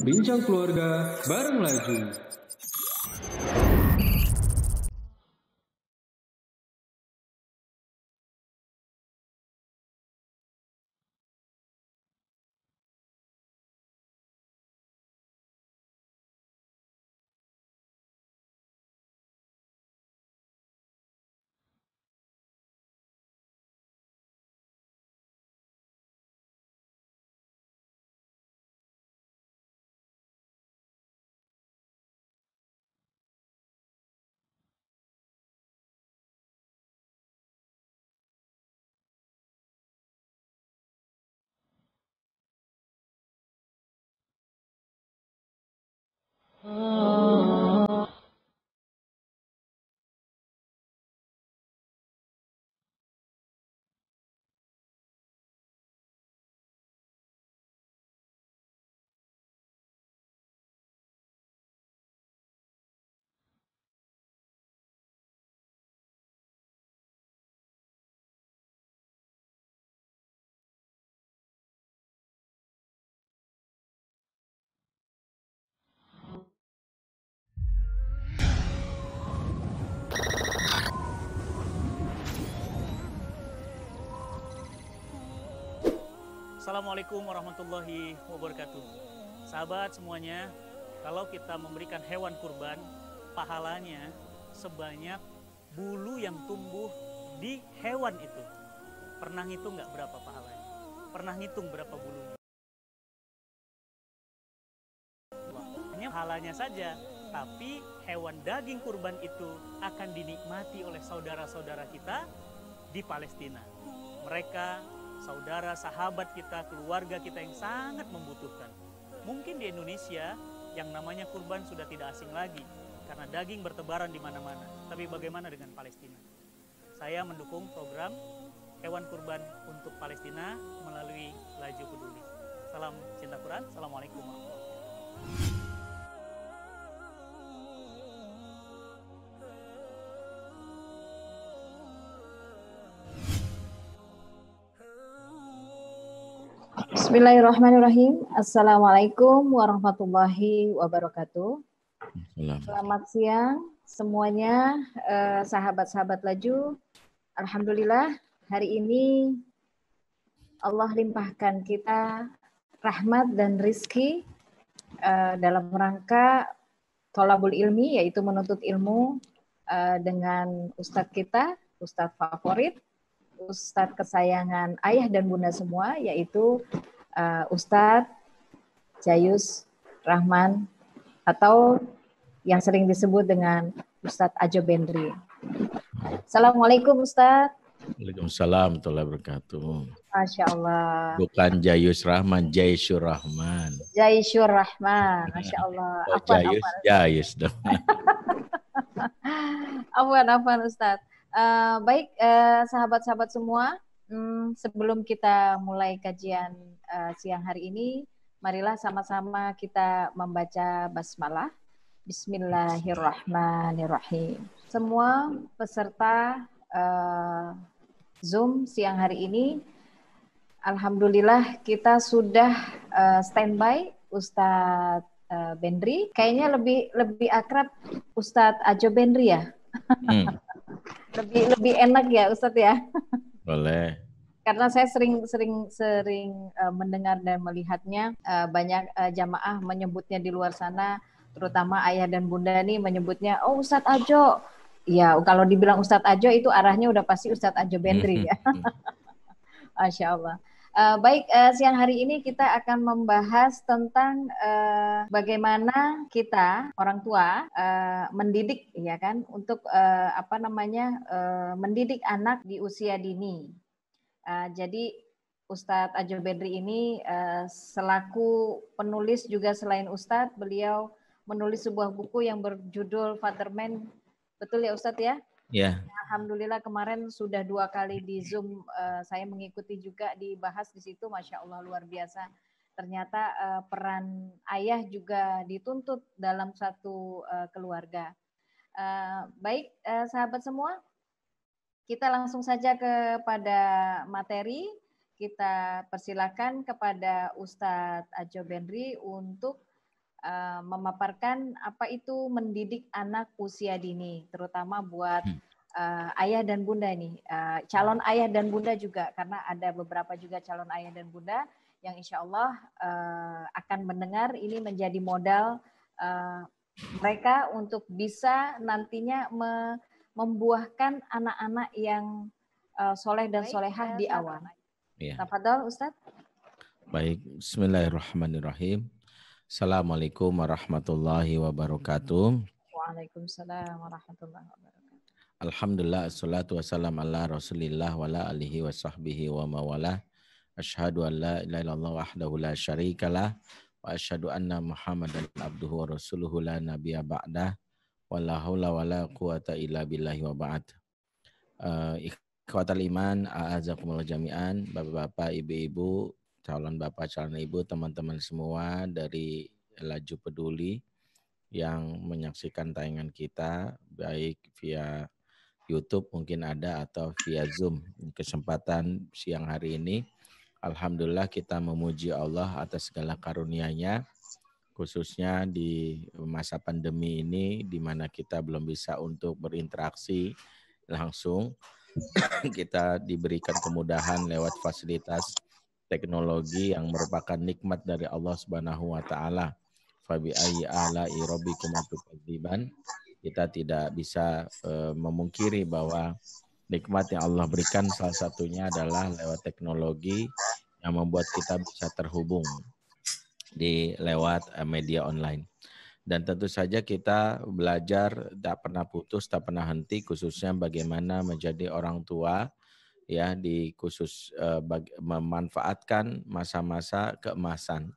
Bincang keluarga bareng Laju. Assalamualaikum warahmatullahi wabarakatuh. Sahabat semuanya, kalau kita memberikan hewan kurban, pahalanya sebanyak bulu yang tumbuh di hewan itu. Pernah ngitung nggak berapa pahalanya? Pernah ngitung berapa bulunya? Hanya pahalanya saja, tapi hewan daging kurban itu akan dinikmati oleh saudara-saudara kita di Palestina. Mereka saudara, sahabat kita, keluarga kita yang sangat membutuhkan. Mungkin di Indonesia yang namanya kurban sudah tidak asing lagi karena daging bertebaran di mana-mana. Tapi bagaimana dengan Palestina? Saya mendukung program hewan kurban untuk Palestina melalui Laju Peduli. Salam cinta Quran. Assalamualaikum warahmatullahi wabarakatuh. Bismillahirrahmanirrahim. Assalamualaikum warahmatullahi wabarakatuh. Selamat siang semuanya, sahabat-sahabat Laju. Alhamdulillah hari ini Allah limpahkan kita rahmat dan rizki dalam rangka tholabul ilmi, yaitu menuntut ilmu dengan ustadz kita, ustadz favorit, ustadz kesayangan ayah dan bunda semua, yaitu Ustadz Jayus Rahman atau yang sering disebut dengan Ustadz Ajo Bendri. Assalamualaikum Ustadz. Waalaikumsalam warahmatullahi wabarakatuh. Masya Allah. Bukan Jayus Rahman, Jaysyur Rahman. Jaysyur Rahman, Masya Allah. Oh, Jayus dong. Afwan Ustadz. Baik sahabat-sahabat semua, sebelum kita mulai kajian siang hari ini, marilah sama-sama kita membaca basmalah. Bismillahirrahmanirrahim. Semua peserta Zoom siang hari ini, alhamdulillah kita sudah standby Ustadz Bendri. Kayaknya lebih akrab Ustadz Ajo Bendri ya. Lebih enak ya Ustadz ya. Boleh. Karena saya sering mendengar dan melihatnya banyak jamaah menyebutnya di luar sana, terutama ayah dan bunda nih menyebutnya, oh Ustadz Ajo. Ya kalau dibilang Ustadz Ajo itu arahnya udah pasti Ustadz Ajo Bendri ya. Masya Allah. Baik, siang hari ini kita akan membahas tentang bagaimana kita orang tua mendidik, ya kan, untuk mendidik anak di usia dini. Jadi Ustadz Ajo Bendri ini selaku penulis juga selain Ustadz, beliau menulis sebuah buku yang berjudul Fatherman. Betul ya Ustadz ya? Ya. Alhamdulillah kemarin sudah 2 kali di Zoom saya mengikuti juga, dibahas di situ, Masya Allah luar biasa. Ternyata peran ayah juga dituntut dalam satu keluarga. Baik sahabat semua, kita langsung saja kepada materi. kita persilakan kepada Ustadz Ajo Benri untuk memaparkan apa itu mendidik anak usia dini, terutama buat ayah dan bunda nih, calon ayah dan bunda juga, karena ada beberapa juga calon ayah dan bunda yang insya Allah akan mendengar ini menjadi modal mereka untuk bisa nantinya membuahkan anak-anak yang soleh dan solehah di awal. Ya. Tafadhol Ustadz. Baik, bismillahirrahmanirrahim. Assalamualaikum warahmatullahi wabarakatuh. Waalaikumsalam warahmatullahi wabarakatuh. Alhamdulillah, assalatu wassalamu ala rasulillah wa ala alihi wa sahbihi wa mawala. Asyhadu an la ilaha illallah wahdahu la syarikalah wa asyhadu anna Muhammadan abduhu wa rasuluhu la nabiyya ba'dah wa la haula wa la quwata illa billahi wa ba'd. Ikhwatal iman, a'azakumullah jami'an, bapak-bapak, ibu-ibu, calon bapak, calon ibu, teman-teman semua dari Laju Peduli yang menyaksikan tayangan kita baik via YouTube mungkin ada atau via Zoom. Kesempatan siang hari ini, alhamdulillah kita memuji Allah atas segala karunia-Nya, khususnya di masa pandemi ini di mana kita belum bisa untuk berinteraksi langsung. Kita diberikan kemudahan lewat fasilitas teknologi yang merupakan nikmat dari Allah Subhanahu wa taala. Fabi ayyi ala'i rabbikum tukadziban. Kita tidak bisa memungkiri bahwa nikmat yang Allah berikan salah satunya adalah lewat teknologi yang membuat kita bisa terhubung di lewat media online. Dan tentu saja kita belajar tak pernah putus, tak pernah henti, khususnya bagaimana menjadi orang tua ya, di khusus memanfaatkan masa-masa keemasan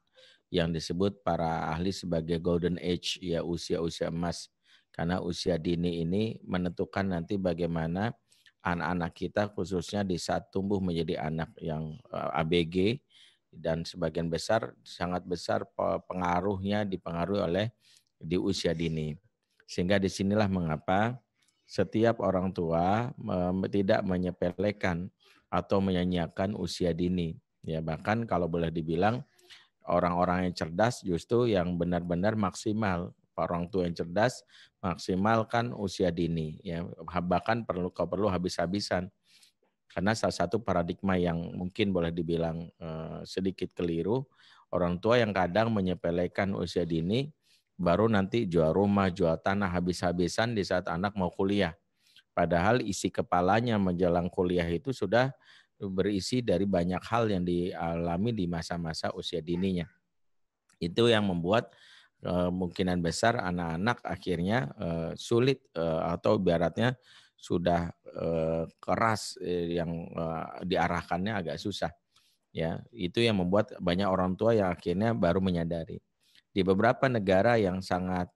yang disebut para ahli sebagai golden age, ya usia-usia emas, karena usia dini ini menentukan nanti bagaimana anak-anak kita khususnya di saat tumbuh menjadi anak yang ABG, dan sebagian besar, sangat besar pengaruhnya dipengaruhi oleh di usia dini. Sehingga disinilah mengapa setiap orang tua tidak menyepelekan atau menyanyiakan usia dini. Ya, bahkan kalau boleh dibilang orang-orang yang cerdas justru yang benar-benar maksimal. Orang tua yang cerdas maksimalkan usia dini. Ya, bahkan kalau perlu habis-habisan. Karena salah satu paradigma yang mungkin boleh dibilang sedikit keliru, orang tua yang kadang menyepelekan usia dini, baru nanti jual rumah, jual tanah habis-habisan di saat anak mau kuliah. Padahal isi kepalanya menjelang kuliah itu sudah berisi dari banyak hal yang dialami di masa-masa usia dininya. Itu yang membuat kemungkinan besar anak-anak akhirnya sulit atau ibaratnya sudah keras yang diarahkannya agak susah. Ya, itu yang membuat banyak orang tua yang akhirnya baru menyadari. Di beberapa negara yang sangat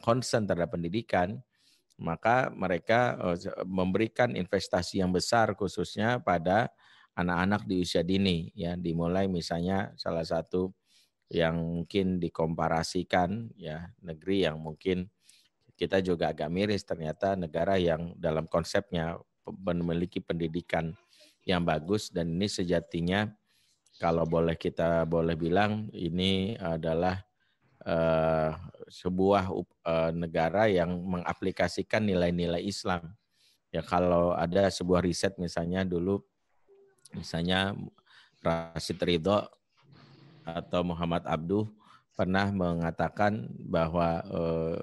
concern terhadap pendidikan, maka mereka memberikan investasi yang besar khususnya pada anak-anak di usia dini. Ya, dimulai misalnya salah satu yang mungkin dikomparasikan, ya, negeri yang mungkin kita juga agak miris, ternyata negara yang dalam konsepnya memiliki pendidikan yang bagus, dan ini sejatinya kalau kita boleh bilang ini adalah sebuah negara yang mengaplikasikan nilai-nilai Islam. Ya, kalau ada sebuah riset misalnya dulu, misalnya Rashid Ridho atau Muhammad Abduh pernah mengatakan bahwa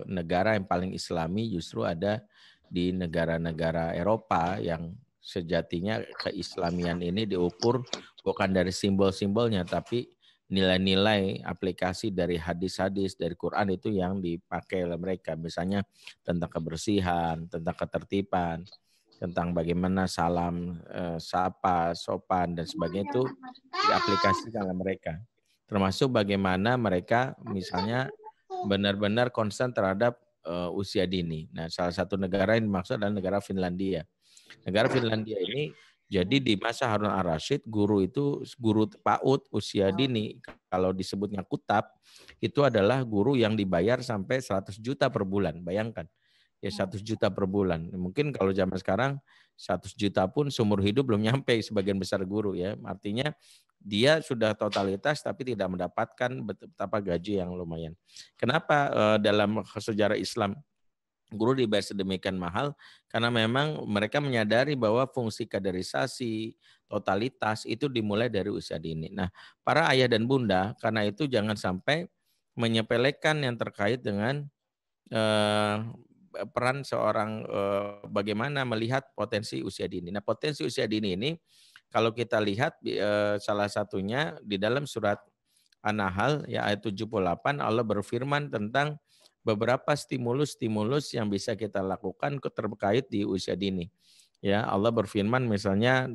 negara yang paling Islami justru ada di negara-negara Eropa yang sejatinya keislamian ini diukur bukan dari simbol-simbolnya, tapi nilai-nilai aplikasi dari hadis-hadis dari Quran itu yang dipakai oleh mereka. Misalnya tentang kebersihan, tentang ketertiban, tentang bagaimana salam, sapa, sopan, dan sebagainya itu diaplikasikan oleh mereka. Termasuk bagaimana mereka misalnya benar-benar konsen terhadap usia dini. Nah, salah satu negara yang dimaksud adalah negara Finlandia. Negara Finlandia ini jadi di masa Harun al-Rashid, guru PAUD usia dini, kalau disebutnya kutab, itu adalah guru yang dibayar sampai 100 juta per bulan. Bayangkan, Ya 100 juta per bulan. Mungkin kalau zaman sekarang 100 juta pun seumur hidup belum nyampe sebagian besar guru ya. Artinya dia sudah totalitas tapi tidak mendapatkan betapa gaji yang lumayan. Kenapa dalam sejarah Islam guru dibayar sedemikian mahal? Karena memang mereka menyadari bahwa fungsi kaderisasi, totalitas itu dimulai dari usia dini. Nah, para ayah dan bunda karena itu jangan sampai menyepelekan yang terkait dengan peran seorang bagaimana melihat potensi usia dini. Nah, potensi usia dini ini kalau kita lihat salah satunya di dalam surat An-Nahl ya ayat 78 Allah berfirman tentang beberapa stimulus-stimulus yang bisa kita lakukan terkait di usia dini. Ya, Allah berfirman misalnya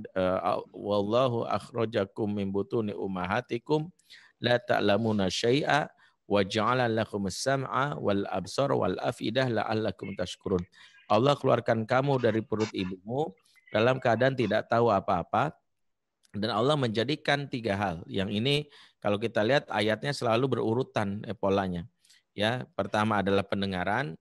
wallahu akhrajakum min butuni ummahatikum la ta'lamuna syai'a wa ja'ala lakumus sam'a wal absar wal afidah la'allakum tashkurun. Allah keluarkan kamu dari perut ibumu dalam keadaan tidak tahu apa-apa dan Allah menjadikan 3 hal. Yang ini kalau kita lihat ayatnya selalu berurutan polanya. Ya, pertama adalah pendengaran,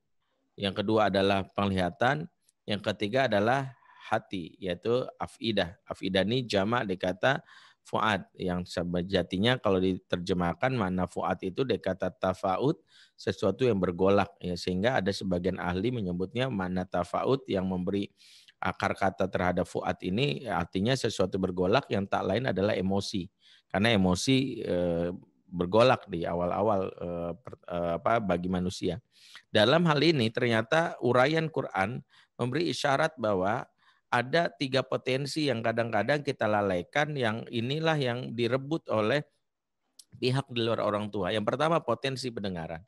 yang kedua adalah penglihatan, yang ketiga adalah hati, yaitu afidah. Afidah ini jamak dari kata fuad, yang sejatinya kalau diterjemahkan makna fuad itu dari kata tafaud, sesuatu yang bergolak. Ya, sehingga ada sebagian ahli menyebutnya makna tafaud yang memberi akar kata terhadap fuad ini artinya sesuatu bergolak yang tak lain adalah emosi. Karena emosi bergolak di awal-awal bagi manusia. Dalam hal ini ternyata uraian Quran memberi isyarat bahwa ada 3 potensi yang kadang-kadang kita lalaikan yang inilah yang direbut oleh pihak di luar orang tua. Yang pertama potensi pendengaran.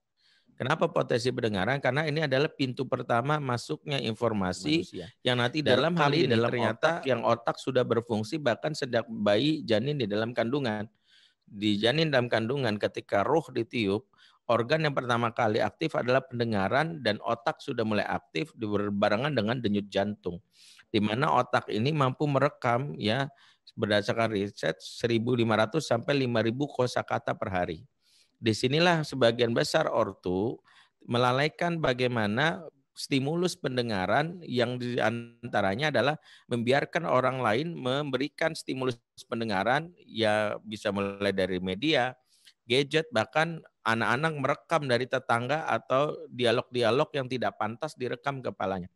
Kenapa potensi pendengaran? Karena ini adalah pintu pertama masuknya informasi manusia. Yang nanti dalam hal ini dalam ternyata otak sudah berfungsi bahkan sejak bayi janin di dalam kandungan. Di janin dalam kandungan ketika ruh ditiup, organ yang pertama kali aktif adalah pendengaran dan otak sudah mulai aktif berbarengan dengan denyut jantung. Di mana otak ini mampu merekam ya berdasarkan riset 1.500 sampai 5.000 kosakata per hari. Disinilah sebagian besar ortu melalaikan bagaimana stimulus pendengaran yang diantaranya adalah membiarkan orang lain memberikan stimulus pendengaran ya bisa mulai dari media, gadget, bahkan anak-anak merekam dari tetangga atau dialog-dialog yang tidak pantas direkam kepalanya.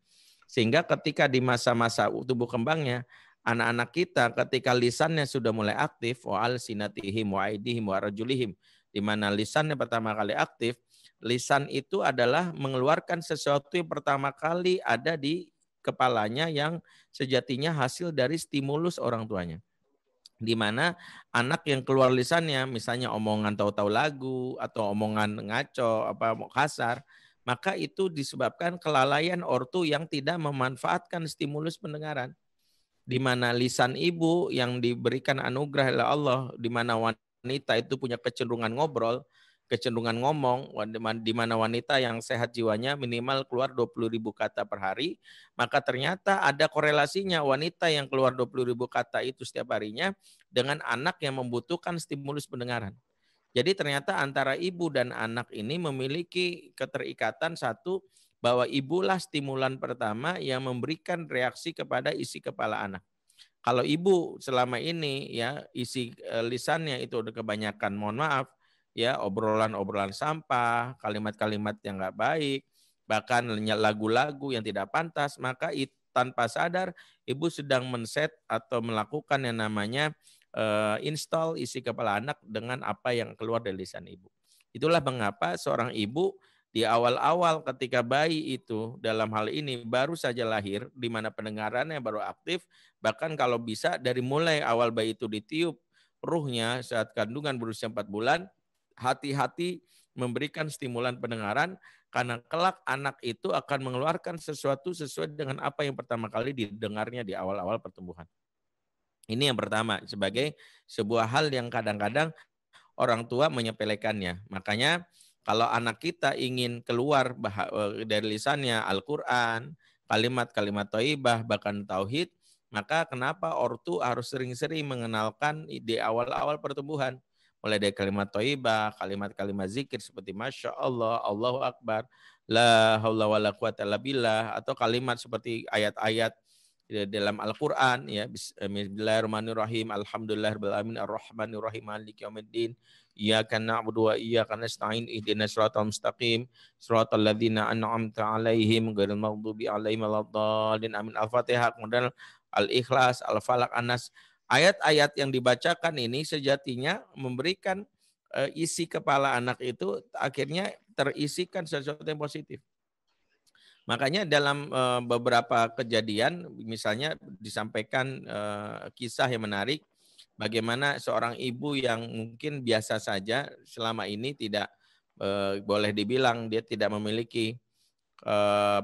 Sehingga ketika di masa-masa tubuh kembangnya, anak-anak kita ketika lisannya sudah mulai aktif, wa alsinatihim wa aidihim wa rajulihim, di mana lisannya pertama kali aktif, lisan itu adalah mengeluarkan sesuatu yang pertama kali ada di kepalanya yang sejatinya hasil dari stimulus orang tuanya. Di mana anak yang keluar lisannya, misalnya omongan tahu-tahu lagu atau omongan ngaco, kasar, maka itu disebabkan kelalaian ortu yang tidak memanfaatkan stimulus pendengaran. Di mana lisan ibu yang diberikan anugerah oleh Allah, di mana wanita itu punya kecenderungan ngobrol, kecenderungan ngomong, di mana wanita yang sehat jiwanya minimal keluar 20.000 kata per hari, maka ternyata ada korelasinya wanita yang keluar 20.000 kata itu setiap harinya dengan anak yang membutuhkan stimulus pendengaran. Jadi ternyata antara ibu dan anak ini memiliki keterikatan satu, bahwa ibulah stimulan pertama yang memberikan reaksi kepada isi kepala anak. Kalau ibu selama ini ya isi lisannya itu udah kebanyakan, mohon maaf, ya obrolan-obrolan sampah, kalimat-kalimat yang nggak baik, bahkan lagu-lagu yang tidak pantas, maka tanpa sadar ibu sedang men-set atau melakukan yang namanya install isi kepala anak dengan apa yang keluar dari lisan ibu. Itulah mengapa seorang ibu di awal-awal ketika bayi itu dalam hal ini baru saja lahir, di mana pendengarannya baru aktif, bahkan kalau bisa dari mulai awal bayi itu ditiup ruhnya saat kandungan berusia 4 bulan, hati-hati memberikan stimulan pendengaran, karena kelak anak itu akan mengeluarkan sesuatu sesuai dengan apa yang pertama kali didengarnya di awal-awal pertumbuhan. Ini yang pertama, sebagai sebuah hal yang kadang-kadang orang tua menyepelekannya. Makanya kalau anak kita ingin keluar dari lisannya Al-Quran, kalimat-kalimat thayyibah, bahkan tauhid, maka kenapa ortu harus sering-sering mengenalkan di awal-awal pertumbuhan. Mulai dari kalimat thayyibah, kalimat-kalimat zikir seperti Masya Allah, Allahu Akbar, la haula wala quwata illa billah, atau kalimat seperti ayat-ayat dalam Al-Qur'an ya, bismillahirrahmanirrahim, alhamdulillahirabbil alamin, arrahmanirrahim, maliki yaumiddin, iyyaka na'budu wa iyyaka nasta'in, ihdinas siratal mustaqim, siratal ladzina an'amta 'alaihim ghairil maghdubi 'alaihim waladdallin. Amin. Al-Fatihah, kemudian Al-Ikhlas, Al-Falaq, An-Nas. Ayat-ayat yang dibacakan ini sejatinya memberikan isi kepala anak itu akhirnya terisikan sesuatu yang positif. Makanya dalam beberapa kejadian, misalnya disampaikan kisah yang menarik, bagaimana seorang ibu yang mungkin biasa saja selama ini tidak boleh dibilang dia tidak memiliki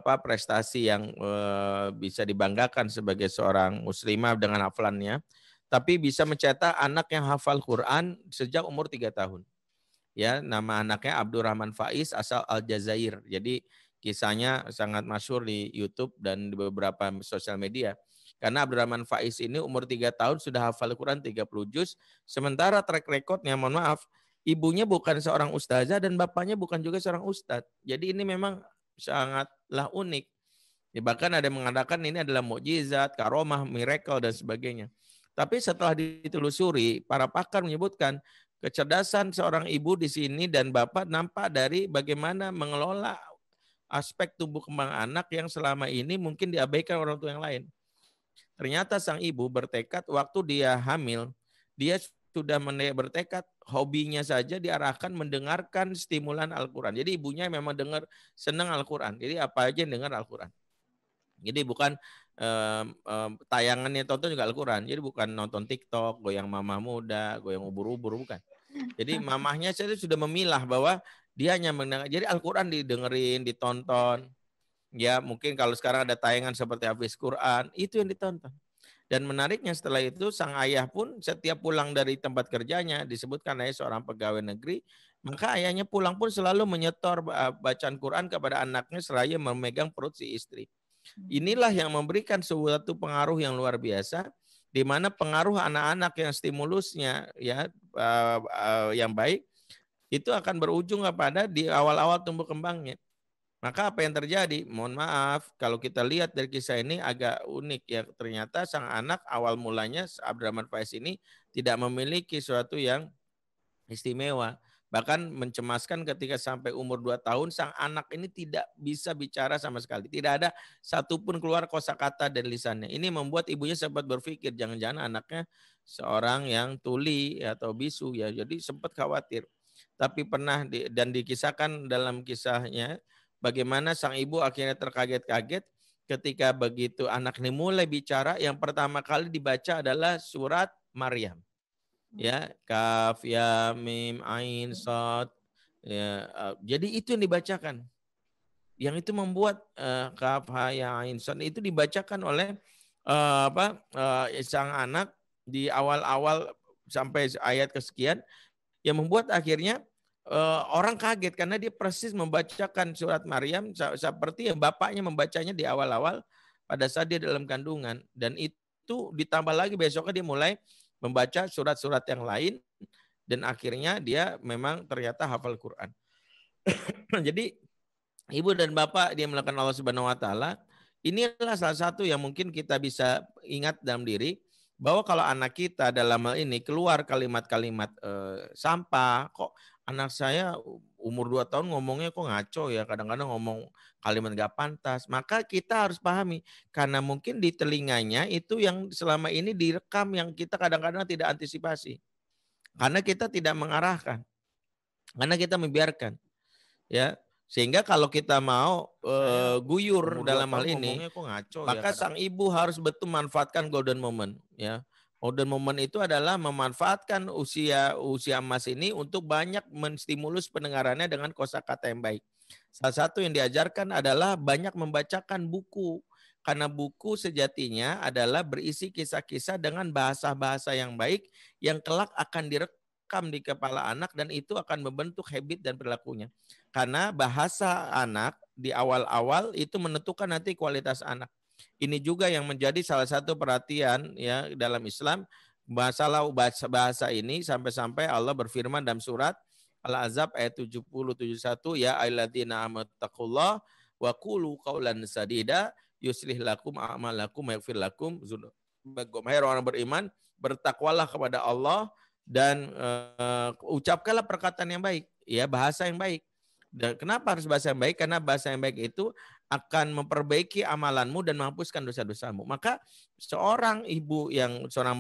prestasi yang bisa dibanggakan sebagai seorang muslimah dengan hafalannya, tapi bisa mencetak anak yang hafal Quran sejak umur 3 tahun. Ya, nama anaknya Abdurrahman Faiz, asal Aljazair. Jadi kisahnya sangat masyhur di YouTube dan di beberapa sosial media. Karena Abdurrahman Faiz ini umur 3 tahun sudah hafal Quran 30 juz, sementara track recordnya, mohon maaf, ibunya bukan seorang ustazah dan bapaknya bukan juga seorang ustadz. Jadi ini memang sangatlah unik. Ya, bahkan ada yang mengatakan ini adalah mukjizat, karomah, miracle dan sebagainya. Tapi setelah ditelusuri, para pakar menyebutkan kecerdasan seorang ibu di sini dan bapak nampak dari bagaimana mengelola aspek tumbuh kembang anak yang selama ini mungkin diabaikan orang tua yang lain. Ternyata sang ibu bertekad waktu dia hamil, dia sudah bertekad hobinya saja diarahkan mendengarkan stimulan Al-Quran. Jadi ibunya memang senang Al-Quran. Jadi apa aja yang dengar Al-Quran. Jadi bukan tayangannya tonton juga Al-Quran. Jadi bukan nonton TikTok, goyang mamah muda, goyang ubur-ubur, bukan. Jadi mamahnya saya sudah memilah bahwa dia hanya mendengar. Jadi Al-Quran didengerin, ditonton. Ya mungkin kalau sekarang ada tayangan seperti Hafiz Quran, itu yang ditonton. Dan menariknya setelah itu sang ayah pun setiap pulang dari tempat kerjanya, disebutkan ayah seorang pegawai negeri, maka ayahnya pulang pun selalu menyetor bacaan Quran kepada anaknya seraya memegang perut si istri. Inilah yang memberikan suatu pengaruh yang luar biasa, di mana pengaruh anak-anak yang stimulusnya ya yang baik itu akan berujung kepada di awal-awal tumbuh kembangnya. Maka apa yang terjadi? Mohon maaf, kalau kita lihat dari kisah ini agak unik ya. Ternyata sang anak awal mulanya Abdurrahman Faiz ini tidak memiliki sesuatu yang istimewa. Bahkan mencemaskan ketika sampai umur 2 tahun sang anak ini tidak bisa bicara sama sekali. Tidak ada satupun keluar kosakata dari lisannya. Ini membuat ibunya sempat berpikir jangan-jangan anaknya seorang yang tuli atau bisu ya. Jadi sempat khawatir. Tapi pernah dan dikisahkan dalam kisahnya bagaimana sang ibu akhirnya terkaget-kaget ketika begitu anak ini mulai bicara, yang pertama kali dibaca adalah surat Maryam. Ya, kaf, ya, mim, ain, sad. Ya, jadi itu yang dibacakan. Yang itu membuat kaf, ha, ya, ain, sad itu dibacakan oleh sang anak di awal-awal sampai ayat kesekian, yang membuat akhirnya orang kaget karena dia persis membacakan surat Maryam seperti yang bapaknya membacanya di awal-awal pada saat dia dalam kandungan. Dan itu ditambah lagi besoknya dia mulai membaca surat-surat yang lain dan akhirnya dia memang ternyata hafal Quran. Jadi ibu dan bapak dia melakukan Allah Subhanahu wa taala, inilah salah satu yang mungkin kita bisa ingat dalam diri, bahwa kalau anak kita dalam hal ini keluar kalimat-kalimat sampah, kok anak saya umur 2 tahun ngomongnya kok ngaco ya, kadang-kadang ngomong kalimat gak pantas, maka kita harus pahami karena mungkin di telinganya itu yang selama ini direkam yang kita kadang-kadang tidak antisipasi. Karena kita tidak mengarahkan. Karena kita membiarkan. Ya. Sehingga kalau kita mau guyur dalam hal ini, maka sang ibu harus betul manfaatkan golden moment. Ya, golden moment itu adalah memanfaatkan usia emas ini untuk banyak menstimulus pendengarannya dengan kosakata yang baik. Salah satu yang diajarkan adalah banyak membacakan buku, karena buku sejatinya adalah berisi kisah-kisah dengan bahasa-bahasa yang baik yang kelak akan direkam di kepala anak dan itu akan membentuk habit dan perilakunya. Karena bahasa anak di awal-awal itu menentukan nanti kualitas anak. Ini juga yang menjadi salah satu perhatian ya dalam Islam, masalah bahasa ini sampai-sampai Allah berfirman dalam surat Al-Ahzab ayat 70-71, ya ayyuhalladzina amanu taqullah wa qulu qaulan sadida yuslih lakum a'malakum wa yaghfir lakum dzunubakum. Hai orang beriman, bertakwalah kepada Allah dan ucapkanlah perkataan yang baik, ya, bahasa yang baik. Dan kenapa harus bahasa yang baik? Karena bahasa yang baik itu akan memperbaiki amalanmu dan menghapuskan dosa-dosamu. Maka seorang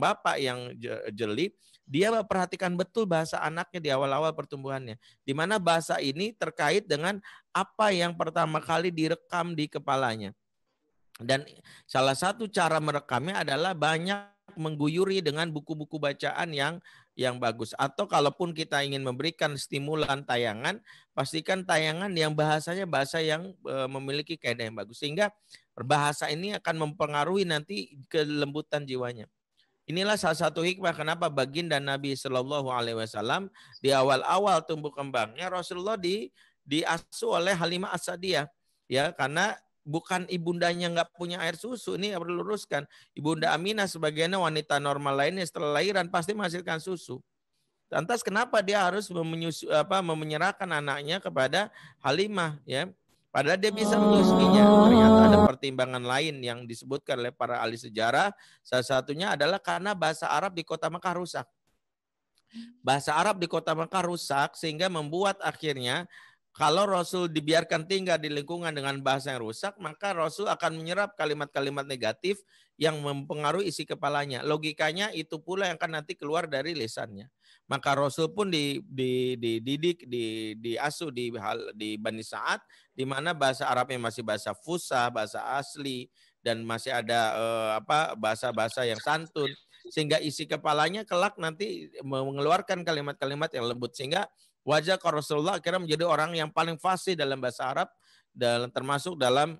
bapak yang jeli, dia memperhatikan betul bahasa anaknya di awal-awal pertumbuhannya. Di mana bahasa ini terkait dengan apa yang pertama kali direkam di kepalanya. Dan salah satu cara merekamnya adalah banyak mengguyuri dengan buku-buku bacaan yang bagus. Atau kalaupun kita ingin memberikan stimulan tayangan, pastikan tayangan yang bahasanya bahasa yang memiliki kaidah yang bagus. Sehingga bahasa ini akan mempengaruhi nanti kelembutan jiwanya. Inilah salah satu hikmah kenapa baginda Nabi Shallallahu Alaihi Wasallam di awal-awal tumbuh kembangnya Rasulullah diasuh oleh Halimah As-Sa'diyah, ya, karena bukan ibundanya nggak punya air susu, ini perlu luruskan. Ibunda Aminah sebagaimana wanita normal lainnya setelah lahiran pasti menghasilkan susu. Lantas kenapa dia harus menyerahkan anaknya kepada Halimah, ya? Padahal dia bisa menyusuinya. Ternyata ada pertimbangan lain yang disebutkan oleh para ahli sejarah. Salah satunya adalah karena bahasa Arab di kota Mekah rusak. Bahasa Arab di kota Mekah rusak sehingga membuat akhirnya kalau Rasul dibiarkan tinggal di lingkungan dengan bahasa yang rusak, maka Rasul akan menyerap kalimat-kalimat negatif yang mempengaruhi isi kepalanya. Logikanya itu pula yang akan nanti keluar dari lisannya. Maka Rasul pun dididik, diasuh di Bani Sa'ad, di mana bahasa Arabnya masih bahasa fusha, bahasa asli, dan masih ada bahasa-bahasa yang santun. Sehingga isi kepalanya kelak nanti mengeluarkan kalimat-kalimat yang lembut. Sehingga wajah Rasulullah akhirnya menjadi orang yang paling fasih dalam bahasa Arab, termasuk dalam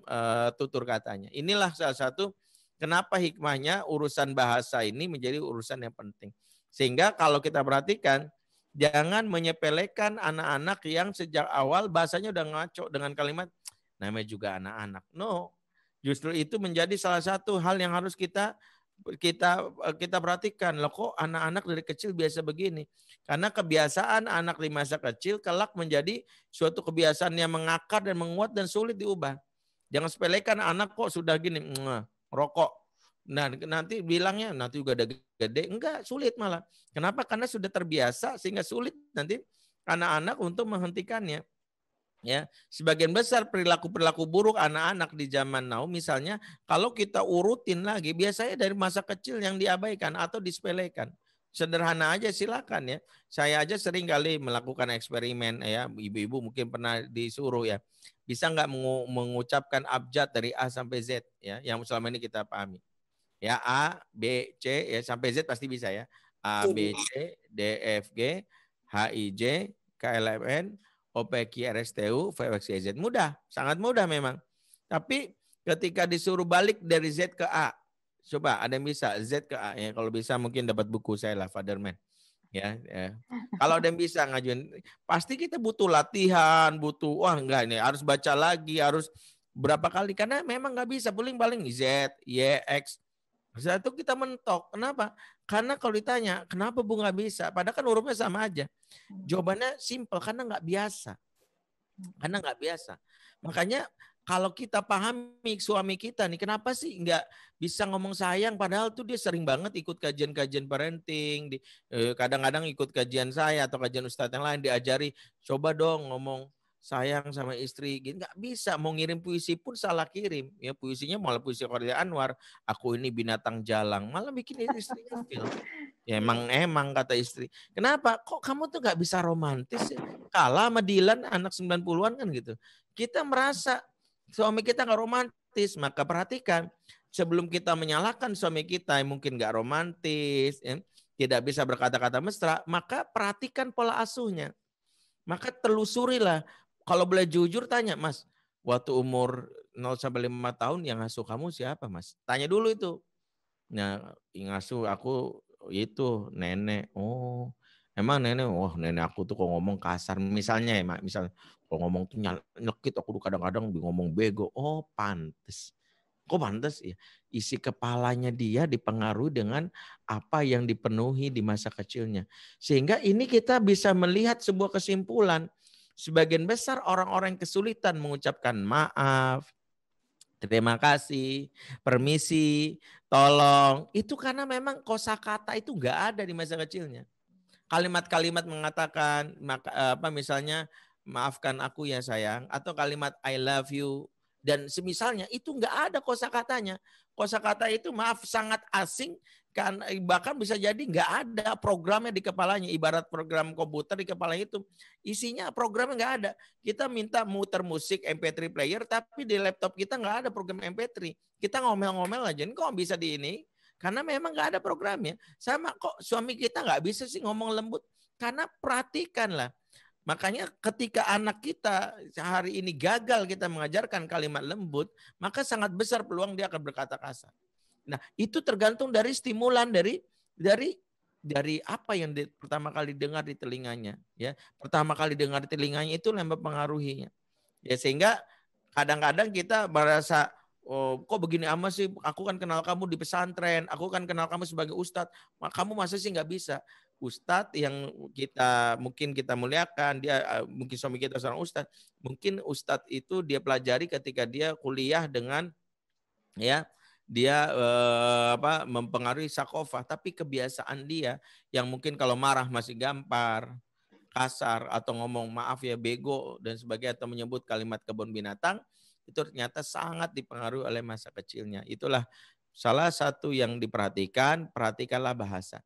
tutur katanya. Inilah salah satu kenapa hikmahnya urusan bahasa ini menjadi urusan yang penting. Sehingga kalau kita perhatikan, jangan menyepelekan anak-anak yang sejak awal bahasanya udah ngaco dengan kalimat, namanya juga anak-anak. No, justru itu menjadi salah satu hal yang harus kita perhatikan. Loh, kok anak-anak dari kecil biasa begini? Karena kebiasaan anak di masa kecil kelak menjadi suatu kebiasaan yang mengakar dan menguat dan sulit diubah. Jangan sepelekan anak kok sudah gini, rokok. Nah, nanti bilangnya nanti juga udah gede. Enggak, sulit malah. Kenapa? Karena sudah terbiasa sehingga sulit nanti anak-anak untuk menghentikannya. Ya, sebagian besar perilaku-perilaku buruk anak-anak di zaman now misalnya kalau kita urutin lagi biasanya dari masa kecil yang diabaikan atau disepelekan. Sederhana aja silakan ya. Saya aja sering kali melakukan eksperimen ya, ibu-ibu mungkin pernah disuruh ya. Bisa nggak mengucapkan abjad dari A sampai Z ya, yang selama ini kita pahami. Ya, A, B, C ya sampai Z pasti bisa ya. A, B, C, D, F, G, H, I, J, K, L, M, N, O, P, Q, R, S, T, U, V, X, Y, Z. Mudah, sangat mudah memang. Tapi ketika disuruh balik dari Z ke A, coba ada yang bisa Z ke A ya. Kalau bisa mungkin dapat buku saya lah, Fatherman. Ya. Kalau ada yang bisa ngajuin, pasti kita butuh latihan, wah enggak ini harus baca lagi, harus berapa kali karena memang nggak bisa paling Z, Y, X. Setelah itu kita mentok. Kenapa? Karena kalau ditanya, kenapa Bu nggak bisa? Padahal kan hurufnya sama aja. Jawabannya simpel, karena nggak biasa. Karena nggak biasa. Makanya kalau kita pahami suami kita nih, kenapa sih nggak bisa ngomong sayang? Padahal tuh dia sering banget ikut kajian-kajian parenting. Kadang-kadang ikut kajian saya atau kajian ustadz yang lain diajari, coba dong ngomong sayang sama istri, gitu nggak bisa. Mau ngirim puisi pun salah kirim, ya puisinya malah puisi Khairil Anwar. Aku ini binatang jalang, malah bikin istrinya film. Ya emang kata istri. Kenapa? Kok kamu tuh nggak bisa romantis? Ya? Kalah sama Dilan anak 90-an kan gitu. Kita merasa suami kita nggak romantis, maka perhatikan sebelum kita menyalahkan suami kita yang mungkin nggak romantis, ya, tidak bisa berkata-kata mesra, maka perhatikan pola asuhnya. Maka telusurilah. Kalau boleh jujur tanya, Mas, waktu umur 0-5 tahun yang ngasuh kamu siapa, Mas? Tanya dulu itu. Nah, yang ngasuh aku itu nenek. Oh, emang nenek? Oh, nenek aku tuh kok ngomong kasar. Misalnya ya, misalnya kalau ngomong tuh nyelekit, aku kadang-kadang ngomong bego. Oh, pantes. Kok pantas ya? Isi kepalanya dia dipengaruhi dengan apa yang dipenuhi di masa kecilnya. Sehingga ini kita bisa melihat sebuah kesimpulan. Sebagian besar orang-orang yang kesulitan mengucapkan maaf, terima kasih, permisi, tolong. Itu karena memang kosakata itu enggak ada di masa kecilnya. Kalimat-kalimat mengatakan misalnya maafkan aku ya sayang, atau kalimat I love you dan semisalnya itu enggak ada kosakatanya. Kosakata itu maaf sangat asing kan, bahkan bisa jadi enggak ada programnya di kepalanya, ibarat program komputer di kepala itu isinya programnya enggak ada. Kita minta muter musik MP3 player tapi di laptop kita enggak ada program MP3. Kita ngomel-ngomel aja, ini kok bisa di ini? Karena memang nggak ada programnya. Sama kok suami kita nggak bisa sih ngomong lembut. Karena perhatikanlah. Makanya ketika anak kita hari ini gagal kita mengajarkan kalimat lembut, maka sangat besar peluang dia akan berkata kasar. Nah, itu tergantung dari stimulan dari apa yang pertama kali dengar di telinganya, ya. Pertama kali dengar di telinganya itu yang mempengaruhinya. Ya, sehingga kadang-kadang kita merasa, oh, kok begini amat sih? Aku kan kenal kamu di pesantren, aku kan kenal kamu sebagai ustadz. Kamu masa sih nggak bisa? Ustadz yang mungkin kita muliakan, dia mungkin suami kita seorang ustadz. Mungkin ustadz itu dia pelajari ketika dia kuliah dengan dia mempengaruhi sakofah, tapi kebiasaan dia yang mungkin kalau marah masih gampar, kasar atau ngomong maaf ya bego dan sebagainya atau menyebut kalimat kebun binatang, itu ternyata sangat dipengaruhi oleh masa kecilnya. Itulah salah satu yang diperhatikan, perhatikanlah bahasa.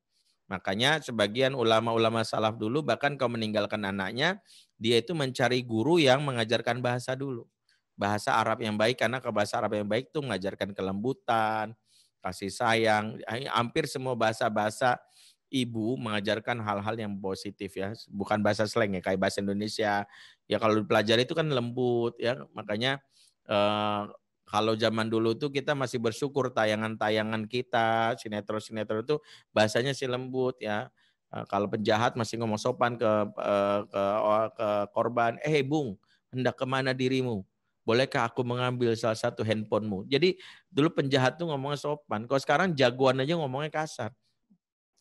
Makanya sebagian ulama-ulama salaf dulu bahkan kalau meninggalkan anaknya, dia itu mencari guru yang mengajarkan bahasa dulu. Bahasa Arab yang baik, karena ke bahasa Arab yang baik itu mengajarkan kelembutan, kasih sayang. Hampir semua bahasa-bahasa ibu mengajarkan hal-hal yang positif ya, bukan bahasa slang ya, kayak bahasa Indonesia. Ya kalau dipelajari itu kan lembut ya, makanya kalau zaman dulu tuh kita masih bersyukur tayangan-tayangan kita, sinetron-sinetron itu bahasanya sih lembut ya. Kalau penjahat masih ngomong sopan ke korban, Bung, hendak kemana dirimu? Bolehkah aku mengambil salah satu handphonemu? Jadi dulu penjahat tuh ngomongnya sopan. Kalau sekarang jagoan aja ngomongnya kasar.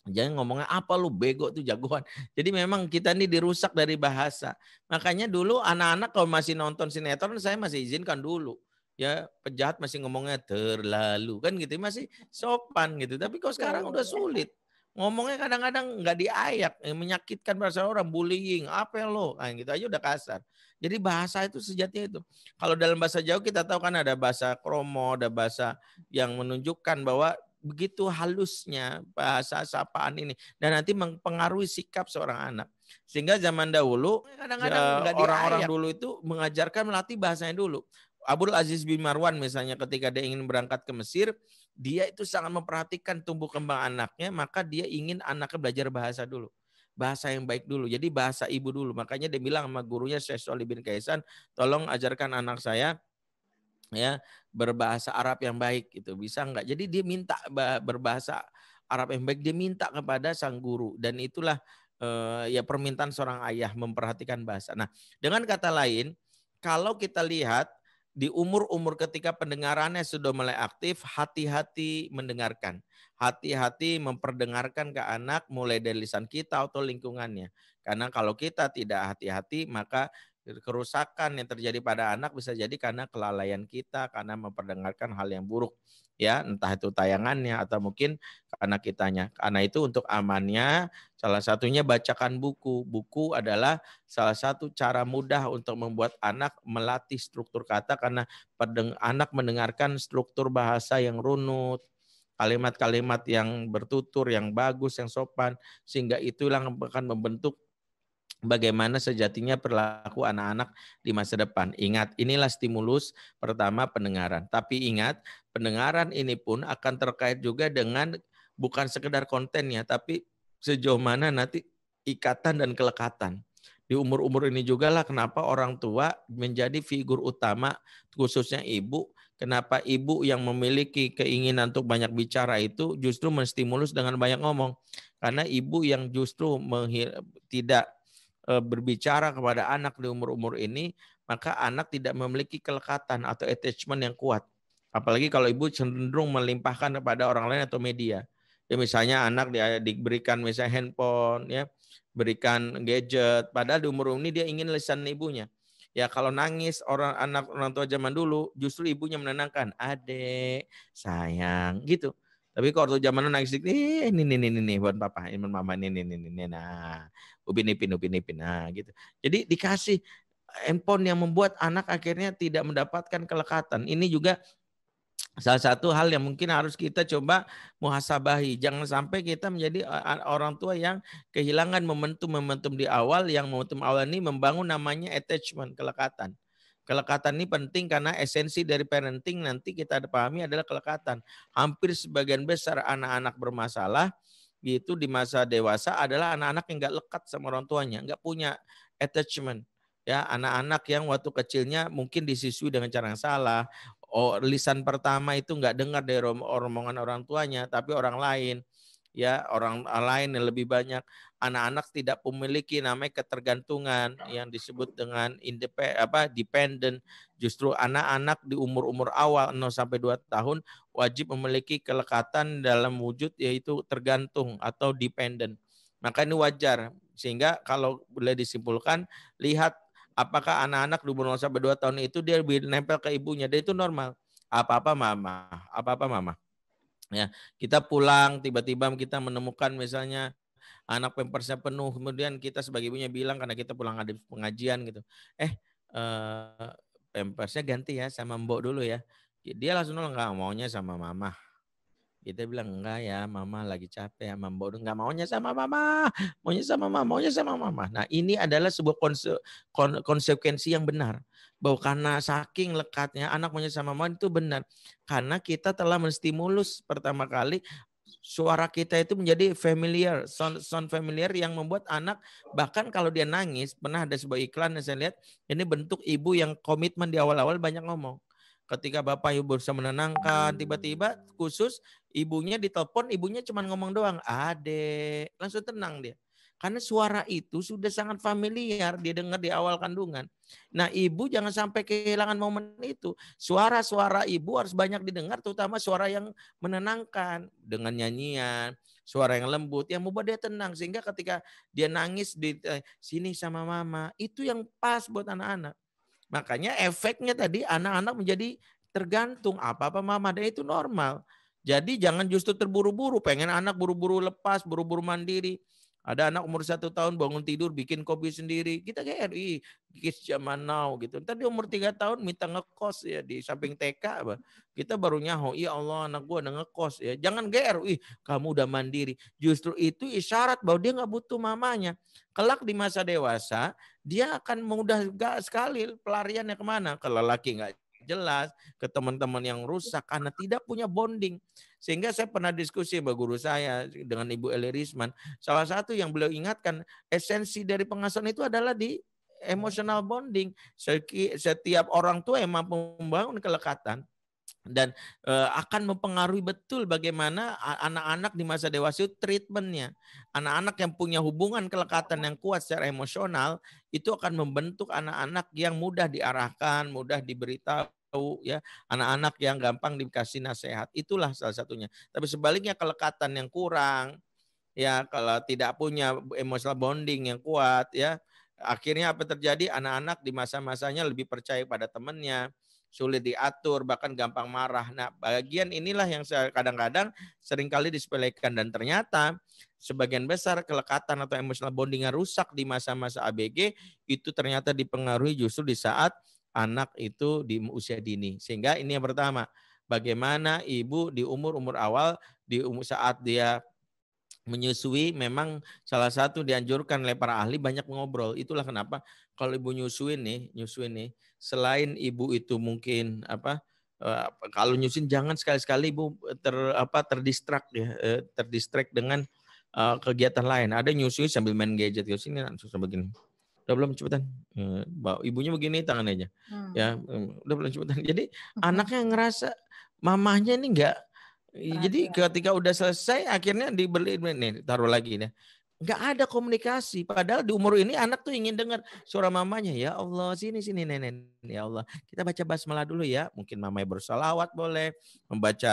Jangan ngomongnya apa lu bego tuh jagoan. Jadi memang kita ini dirusak dari bahasa. Makanya dulu anak-anak kalau masih nonton sinetron saya masih izinkan dulu. Ya penjahat masih ngomongnya terlalu kan gitu, masih sopan gitu. Tapi kalau sekarang udah sulit. Ngomongnya kadang-kadang nggak diayak, menyakitkan bahasa orang, bullying, apa lo, nah, gitu aja udah kasar. Jadi bahasa itu sejatinya itu. Kalau dalam bahasa Jawa kita tahu kan ada bahasa kromo, ada bahasa yang menunjukkan bahwa begitu halusnya bahasa sapaan ini dan nanti mempengaruhi sikap seorang anak. Sehingga zaman dahulu kadang-kadang orang-orang dulu itu mengajarkan melatih bahasanya dulu. Abdul Aziz bin Marwan misalnya ketika dia ingin berangkat ke Mesir, dia itu sangat memperhatikan tumbuh kembang anaknya, maka dia ingin anaknya belajar bahasa dulu. Bahasa yang baik dulu. Jadi bahasa ibu dulu. Makanya dia bilang sama gurunya Syekh Sholih bin Kaisan, tolong ajarkan anak saya ya berbahasa Arab yang baik gitu, bisa enggak? Jadi dia minta berbahasa Arab yang baik, dia minta kepada sang guru dan itulah ya permintaan seorang ayah memperhatikan bahasa. Nah, dengan kata lain, kalau kita lihat di umur-umur ketika pendengarannya sudah mulai aktif, hati-hati mendengarkan. Hati-hati memperdengarkan ke anak mulai dari lisan kita atau lingkungannya. Karena kalau kita tidak hati-hati maka kerusakan yang terjadi pada anak bisa jadi karena kelalaian kita, karena memperdengarkan hal yang buruk. Ya, entah itu tayangannya atau mungkin karena kitanya. Karena itu untuk amannya, salah satunya bacakan buku. Buku adalah salah satu cara mudah untuk membuat anak melatih struktur kata karena anak mendengarkan struktur bahasa yang runut, kalimat-kalimat yang bertutur, yang bagus, yang sopan, sehingga itulah yang akan membentuk bagaimana sejatinya perilaku anak-anak di masa depan. Ingat, inilah stimulus pertama pendengaran. Tapi ingat, pendengaran ini pun akan terkait juga dengan bukan sekedar kontennya, tapi sejauh mana nanti ikatan dan kelekatan. Di umur-umur ini juga lah kenapa orang tua menjadi figur utama, khususnya ibu. Kenapa ibu yang memiliki keinginan untuk banyak bicara itu justru menstimulus dengan banyak ngomong. Karena ibu yang justru tidak berbicara kepada anak di umur-umur ini, maka anak tidak memiliki kelekatan atau attachment yang kuat. Apalagi kalau ibu cenderung melimpahkan kepada orang lain atau media. Ya misalnya anak diberikan misalnya handphone, ya, berikan gadget, padahal di umur ini dia ingin lisan ibunya. Ya kalau nangis orang tua zaman dulu justru ibunya menenangkan, adek, sayang, gitu. Tapi kalau waktu zaman nangis, ini buat papa, ini buat mama, ini, nah, upin ipin, nah, gitu. Jadi dikasih handphone yang membuat anak akhirnya tidak mendapatkan kelekatan. Ini juga salah satu hal yang mungkin harus kita coba muhasabahi. Jangan sampai kita menjadi orang tua yang kehilangan momentum-momentum di awal, yang momentum awal ini membangun namanya attachment, kelekatan. Kelekatan ini penting karena esensi dari parenting nanti kita pahami adalah kelekatan. Hampir sebagian besar anak-anak bermasalah itu di masa dewasa adalah anak-anak yang nggak lekat sama orang tuanya, nggak punya attachment. Ya, anak-anak yang waktu kecilnya mungkin disisui dengan cara yang salah. Lisan pertama itu nggak dengar dari omongan orang tuanya, tapi orang lain. Ya, orang lain yang lebih banyak. Anak-anak tidak memiliki namanya ketergantungan yang disebut dengan dependent. Justru anak-anak di umur-umur awal 0 sampai 2 tahun wajib memiliki kelekatan dalam wujud yaitu tergantung atau dependent. Maka ini wajar. Sehingga kalau boleh disimpulkan, lihat apakah anak-anak di umur 0 sampai 2 tahun itu dia nempel ke ibunya, dan itu normal. Apa-apa mama. Ya, kita pulang tiba-tiba kita menemukan misalnya anak pampersnya penuh, kemudian kita sebagai ibunya bilang karena kita pulang ada pengajian gitu. Pampersnya ganti ya sama Mbok dulu ya. Dia langsung enggak maunya sama mama. Kita bilang enggak ya, mama lagi capek ya, Mbok enggak maunya sama mama, maunya sama mama. Nah, ini adalah sebuah konsekuensi yang benar. Bahwa karena saking lekatnya anak maunya sama mama itu benar. Karena kita telah menstimulus pertama kali suara kita itu menjadi familiar, sound familiar yang membuat anak bahkan kalau dia nangis, pernah ada sebuah iklan yang saya lihat, ini bentuk ibu yang komitmen di awal-awal banyak ngomong. Ketika bapak ibu berusaha menenangkan, tiba-tiba khusus ibunya ditelepon, ibunya cuma ngomong doang, adek, langsung tenang dia. Karena suara itu sudah sangat familiar, dia dengar di awal kandungan. Nah, ibu jangan sampai kehilangan momen itu. Suara-suara ibu harus banyak didengar, terutama suara yang menenangkan. Dengan nyanyian, suara yang lembut, yang membuat dia tenang. Sehingga ketika dia nangis di sini sama mama, itu yang pas buat anak-anak. Makanya efeknya tadi anak-anak menjadi tergantung apa-apa mama, dan itu normal. Jadi jangan justru terburu-buru, pengen anak buru-buru lepas, buru-buru mandiri. Ada anak umur 1 tahun bangun tidur bikin kopi sendiri. Kita kayak kids zaman now gitu. Ntar di umur 3 tahun minta ngekos ya di samping TK apa. Kita baru nyaho, ya Allah anak gua udah ngekos ya. Jangan GR, kamu udah mandiri. Justru itu isyarat bahwa dia nggak butuh mamanya. Kelak di masa dewasa dia akan mudah sekali pelariannya kemana? Ke lelaki nggak jelas, ke teman-teman yang rusak karena tidak punya bonding. Sehingga saya pernah diskusi sama guru saya dengan Ibu Eli Risman. Salah satu yang beliau ingatkan, esensi dari pengasuhan itu adalah di emotional bonding. Setiap orang tua yang mampu membangun kelekatan dan akan mempengaruhi betul bagaimana anak-anak di masa dewasa itu treatmentnya. Anak-anak yang punya hubungan kelekatan yang kuat secara emosional itu akan membentuk anak-anak yang mudah diarahkan, mudah diberitahu, ya, anak-anak yang gampang dikasih nasihat. Itulah salah satunya. Tapi sebaliknya kelekatan yang kurang, ya, kalau tidak punya emotional bonding yang kuat, ya, akhirnya apa terjadi? Anak-anak di masa-masanya lebih percaya pada temannya, sulit diatur, bahkan gampang marah. Nah, bagian inilah yang kadang-kadang seringkali disepelekan, dan ternyata sebagian besar kelekatan atau emotional bonding yang rusak di masa-masa ABG itu ternyata dipengaruhi justru di saat anak itu di usia dini. Sehingga ini yang pertama, bagaimana ibu di umur-umur awal, saat dia menyusui, memang salah satu dianjurkan oleh para ahli banyak ngobrol. Itulah kenapa kalau ibu nyusuin nih, selain ibu itu mungkin kalau nyusuin jangan sekali-sekali ibu terdistract ya, terdistract dengan kegiatan lain. Ada nyusui sambil main gadget, sini langsung begini. Udah belum, cepetan. Ibunya begini tangan aja. Ya, udah belum, cepetan. Jadi anaknya ngerasa mamahnya ini enggak. Jadi ketika udah selesai akhirnya dibeli nih, taruh lagi nih. Nggak ada komunikasi. Padahal di umur ini anak tuh ingin dengar suara mamanya. Ya Allah, sini nenek. Ya Allah, kita baca basmalah dulu ya. Mungkin mamanya bersalawat boleh, membaca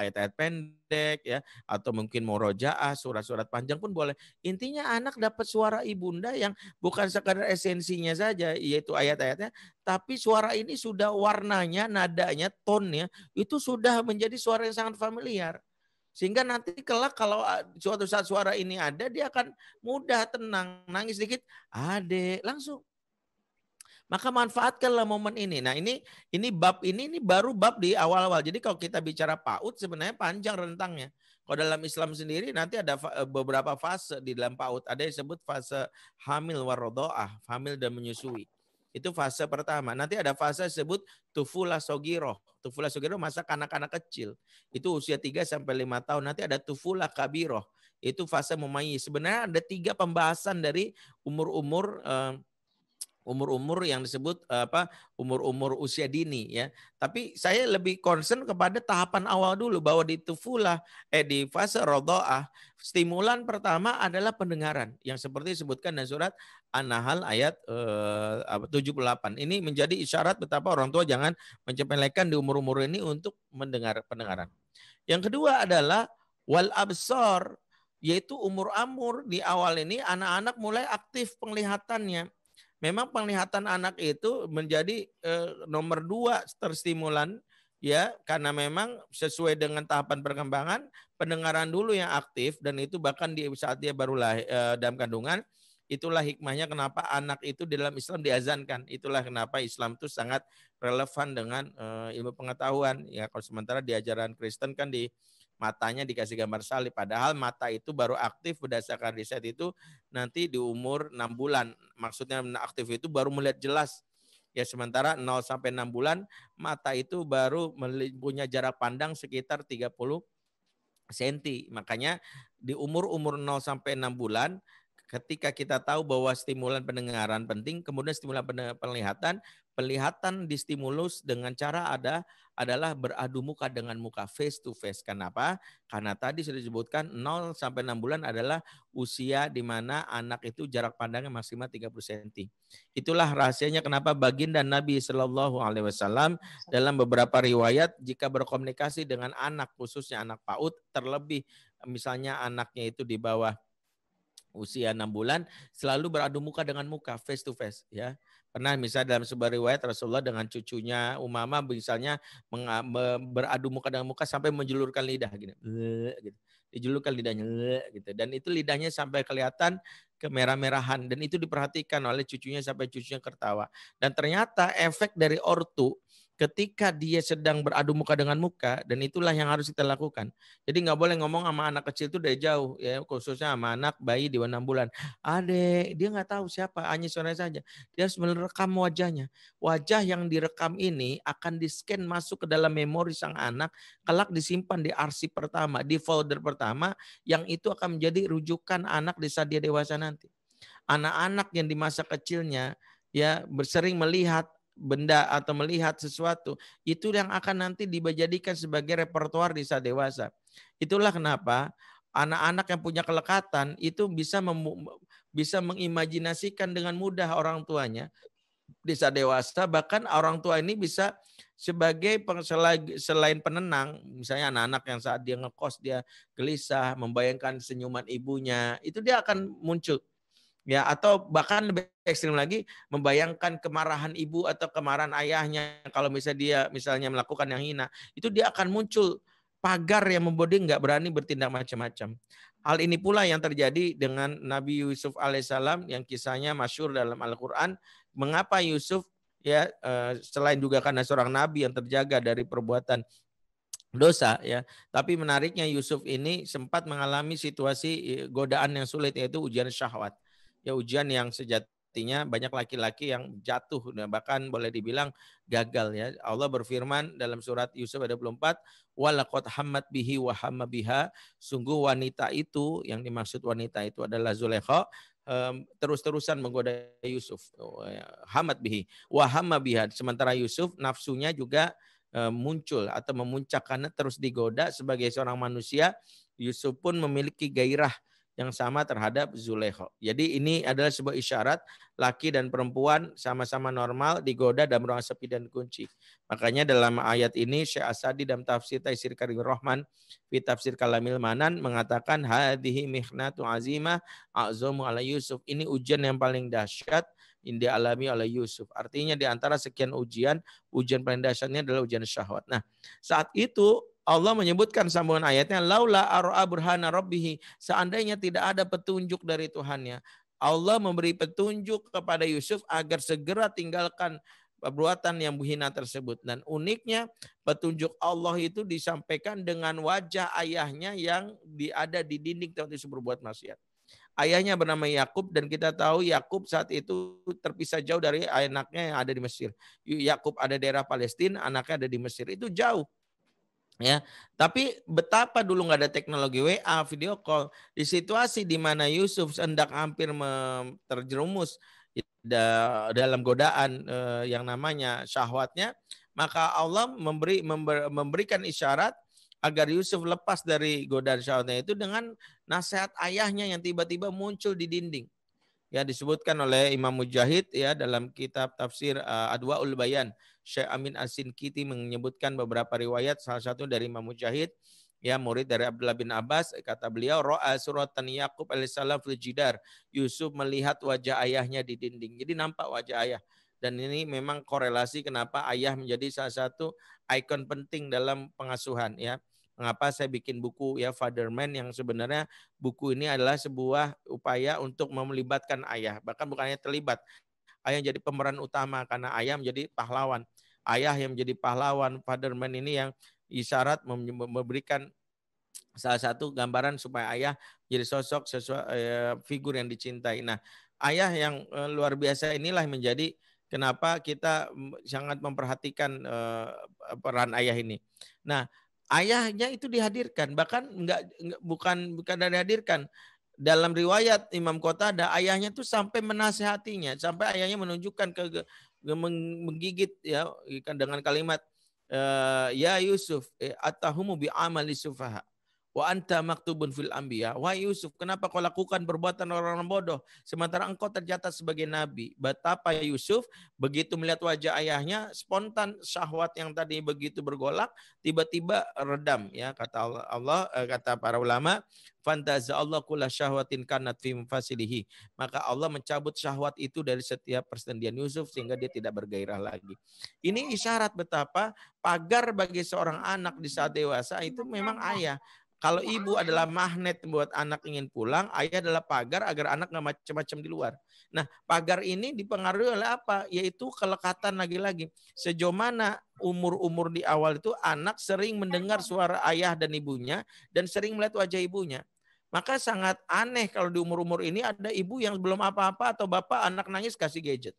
ayat-ayat pendek ya, atau mungkin murojaah, surat-surat panjang pun boleh. Intinya anak dapat suara ibunda yang bukan sekadar esensinya saja, yaitu ayat-ayatnya, tapi suara ini sudah warnanya, nadanya, tonnya itu sudah menjadi suara yang sangat familiar. Sehingga nanti kelak kalau suatu saat suara ini ada, dia akan mudah tenang, nangis sedikit, adek, langsung. Maka manfaatkanlah momen ini. Nah ini bab ini baru bab di awal-awal. Jadi kalau kita bicara PAUD sebenarnya panjang rentangnya. Kalau dalam Islam sendiri nanti ada beberapa fase di dalam PAUD. Ada yang disebut fase hamil warodoah, hamil dan menyusui. Itu fase pertama. Nanti ada fase disebut tufula sogiroh. Tufula sogiroh masa anak-anak kecil. Itu usia 3 sampai 5 tahun. Nanti ada tufula kabiroh. Itu fase memayis. Sebenarnya ada 3 pembahasan dari umur-umur yang disebut umur-umur usia dini ya. Tapi saya lebih concern kepada tahapan awal dulu, bahwa di tufulah di fase rodhoah, stimulan pertama adalah pendengaran yang seperti disebutkan dalam surat An-Nahl ayat 78. Ini menjadi isyarat betapa orang tua jangan menyepelekan di umur-umur ini untuk mendengar pendengaran. Yang kedua adalah wal absar, yaitu umur amur. Di awal ini anak-anak mulai aktif penglihatannya. Memang penglihatan anak itu menjadi nomor 2 terstimulan ya, karena memang sesuai dengan tahapan perkembangan, pendengaran dulu yang aktif, dan itu bahkan di saat dia baru lahir dalam kandungan. Itulah hikmahnya kenapa anak itu di dalam Islam diazankan. Itulah kenapa Islam itu sangat relevan dengan ilmu pengetahuan ya. Kalau sementara di ajaran Kristen kan di matanya dikasih gambar salib. Padahal mata itu baru aktif berdasarkan riset itu nanti di umur 6 bulan. Maksudnya aktif itu baru melihat jelas. Ya sementara 0 sampai 6 bulan mata itu baru punya jarak pandang sekitar 30 cm. Makanya di umur-umur 0 sampai 6 bulan ketika kita tahu bahwa stimulan pendengaran penting, kemudian stimulan penglihatan distimulus dengan cara adalah beradu muka dengan muka, face to face. Kenapa? Karena tadi sudah disebutkan 0 sampai 6 bulan adalah usia di mana anak itu jarak pandangnya maksimal 30 cm. Itulah rahasianya kenapa baginda Nabi Shallallahu Alaihi Wasallam dalam beberapa riwayat jika berkomunikasi dengan anak, khususnya anak PAUD, terlebih misalnya anaknya itu di bawah usia 6 bulan, selalu beradu muka dengan muka, face to face ya. Pernah misalnya dalam sebuah riwayat Rasulullah dengan cucunya Umamah misalnya beradu muka dengan muka sampai menjulurkan lidah gitu. Dijulurkan lidahnya gitu, dan itu lidahnya sampai kelihatan kemerah-merahan, dan itu diperhatikan oleh cucunya sampai cucunya tertawa. Dan ternyata efek dari ortu ketika dia sedang beradu muka dengan muka, dan itulah yang harus kita lakukan. Jadi nggak boleh ngomong sama anak kecil itu dari jauh ya, khususnya sama anak bayi di 6 bulan. Adek, dia nggak tahu siapa, hanya suara saja. Dia harus merekam wajahnya. Wajah yang direkam ini akan di-scan masuk ke dalam memori sang anak, kelak disimpan di arsip pertama, di folder pertama, yang itu akan menjadi rujukan anak di saat dia dewasa nanti. Anak-anak yang di masa kecilnya ya sering melihat benda atau melihat sesuatu, itu yang akan nanti dijadikan sebagai repertoar di saat dewasa. Itulah kenapa anak-anak yang punya kelekatan itu bisa mengimajinasikan dengan mudah orang tuanya di saat dewasa. Bahkan orang tua ini bisa sebagai selain penenang, misalnya anak-anak yang saat dia ngekos dia gelisah membayangkan senyuman ibunya, itu dia akan muncul. Ya, atau bahkan lebih ekstrim lagi membayangkan kemarahan ibu atau kemarahan ayahnya kalau misalnya dia melakukan yang hina, itu dia akan muncul pagar yang membuat dia nggak berani bertindak macam-macam. Hal ini pula yang terjadi dengan Nabi Yusuf alaihissalam yang kisahnya masyhur dalam Al-Quran. Mengapa Yusuf ya selain juga karena seorang nabi yang terjaga dari perbuatan dosa ya, tapi menariknya Yusuf ini sempat mengalami situasi godaan yang sulit, yaitu ujian syahwat. Ya, ujian yang sejatinya banyak laki-laki yang jatuh, bahkan boleh dibilang gagal ya. Allah berfirman dalam surat Yusuf ayat 24, walaqad hammat bihi wa hamma biha, sungguh wanita itu, yang dimaksud wanita itu adalah Zulaikha, terus-terusan menggoda Yusuf. Hammat bihi wa hamma biha, sementara Yusuf nafsunya juga muncul atau memuncak karena terus digoda sebagai seorang manusia. Yusuf pun memiliki gairah yang sama terhadap Zulaikha. Jadi ini adalah sebuah isyarat laki dan perempuan sama-sama normal digoda dalam ruang sepi dan kunci. Makanya dalam ayat ini Syekh As-Sa'di dalam tafsir Taisir Karimur Rahman fi tafsir Kalamil Manan mengatakan hadhihi mihnatu azimah a'zamu ala Yusuf. Ini ujian yang paling dahsyat yang dialami oleh Yusuf. Artinya di antara sekian ujian paling dahsyatnya adalah ujian syahwat. Nah, saat itu Allah menyebutkan sambungan ayatnya, laula ar'a burhana rabbih, seandainya tidak ada petunjuk dari Tuhannya. Allah memberi petunjuk kepada Yusuf agar segera tinggalkan perbuatan yang hina tersebut. Dan uniknya petunjuk Allah itu disampaikan dengan wajah ayahnya yang ada di dinding tempat Yusuf berbuat maksiat. Ayahnya bernama Yakub dan kita tahu Yakub saat itu terpisah jauh dari anaknya yang ada di Mesir. Yakub ada di daerah Palestina, anaknya ada di Mesir. Itu jauh. Ya, tapi betapa dulu nggak ada teknologi WA, video call, di situasi di mana Yusuf hendak hampir terjerumus dalam godaan yang namanya syahwatnya, maka Allah memberikan isyarat agar Yusuf lepas dari godaan syahwatnya itu dengan nasihat ayahnya yang tiba-tiba muncul di dinding. Ya, disebutkan oleh Imam Mujahid ya dalam kitab tafsir Adwaul Bayan. Syekh Amin As-Sinkiti menyebutkan beberapa riwayat, salah satu dari Imam Mujahid, ya murid dari Abdullah bin Abbas, kata beliau, ra'a suratan Yaqub alaihissalam fil jidar. Yusuf melihat wajah ayahnya di dinding. Jadi nampak wajah ayah. Dan ini memang korelasi kenapa ayah menjadi salah satu ikon penting dalam pengasuhan ya. Mengapa saya bikin buku ya Fatherman, yang sebenarnya buku ini adalah sebuah upaya untuk melibatkan ayah. Bahkan bukannya terlibat, ayah jadi pemeran utama karena ayah menjadi pahlawan. Ayah yang menjadi pahlawan, Fatherman ini yang isyarat memberikan salah satu gambaran supaya ayah jadi sosok figur yang dicintai. Nah, ayah yang luar biasa inilah menjadi kenapa kita sangat memperhatikan peran ayah ini. Nah, ayahnya itu dihadirkan, bahkan bukan dihadirkan. Dalam riwayat Imam Qatada, ayahnya tuh sampai menasihatinya, sampai ayahnya menunjukkan menggigit ya dengan kalimat ya Yusuf atahumu bi amali sufaha wa anta maktubun fil anbiya. Wahai Yusuf, kenapa kau lakukan perbuatan orang-orang bodoh sementara engkau tercatat sebagai nabi? Betapa Yusuf begitu melihat wajah ayahnya, spontan syahwat yang tadi begitu bergolak tiba-tiba redam ya, kata Allah kata para ulama, fantaza Allah kulla syahwatin kanat fi mufasilihi. Maka Allah mencabut syahwat itu dari setiap persendian Yusuf sehingga dia tidak bergairah lagi. Ini isyarat betapa pagar bagi seorang anak di saat dewasa itu memang ayah. Kalau ibu adalah magnet buat anak ingin pulang, ayah adalah pagar agar anak nggak macam-macam di luar. Nah, pagar ini dipengaruhi oleh apa? Yaitu kelekatan lagi-lagi. Sejauh mana umur-umur di awal itu anak sering mendengar suara ayah dan ibunya dan sering melihat wajah ibunya. Maka sangat aneh kalau di umur-umur ini ada ibu yang belum apa-apa atau bapak anak nangis kasih gadget.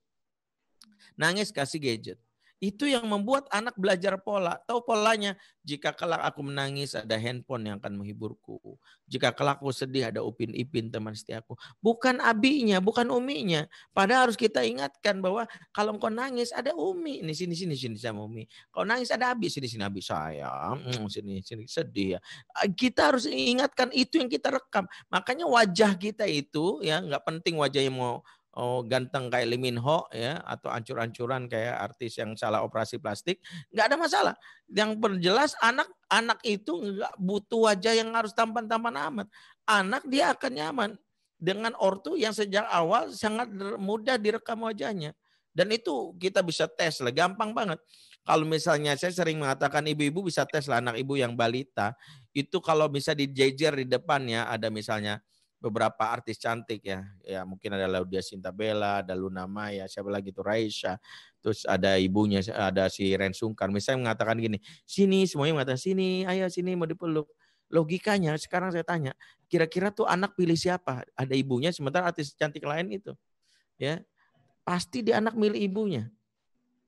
Nangis kasih gadget. Itu yang membuat anak belajar pola. Tahu polanya, jika kelak aku menangis ada handphone yang akan menghiburku. Jika kelak aku sedih ada Upin Ipin teman setiaku. Bukan abinya, bukan uminya. Padahal harus kita ingatkan bahwa kalau engkau nangis ada umi. Ini sini sama umi. Kalau nangis ada abi, sini abi saya. Sini sedih ya. Kita harus ingatkan itu yang kita rekam. Makanya wajah kita itu ya nggak penting wajahnya mau ganteng kayak Lee Min Ho ya atau ancur-ancuran kayak artis yang salah operasi plastik, nggak ada masalah. Yang berjelas anak itu nggak butuh wajah yang harus tampan-tampan amat. Anak dia akan nyaman dengan ortu yang sejak awal sangat mudah direkam wajahnya. Dan itu kita bisa tes lah, gampang banget. Kalau misalnya saya sering mengatakan ibu-ibu bisa tes lah anak ibu yang balita, itu kalau bisa dijejer di depannya ada misalnya beberapa artis cantik ya mungkin ada Laudia Sintabella, ada Luna Maya, siapa lagi tuh Raisya, terus ada ibunya, ada si Ren Sungkar, misalnya mengatakan gini, sini semuanya mengatakan sini, ayo sini mau dipeluk. Logikanya sekarang saya tanya, kira-kira tuh anak pilih siapa? Ada ibunya, sementara artis cantik lain itu, ya pasti dia anak milih ibunya.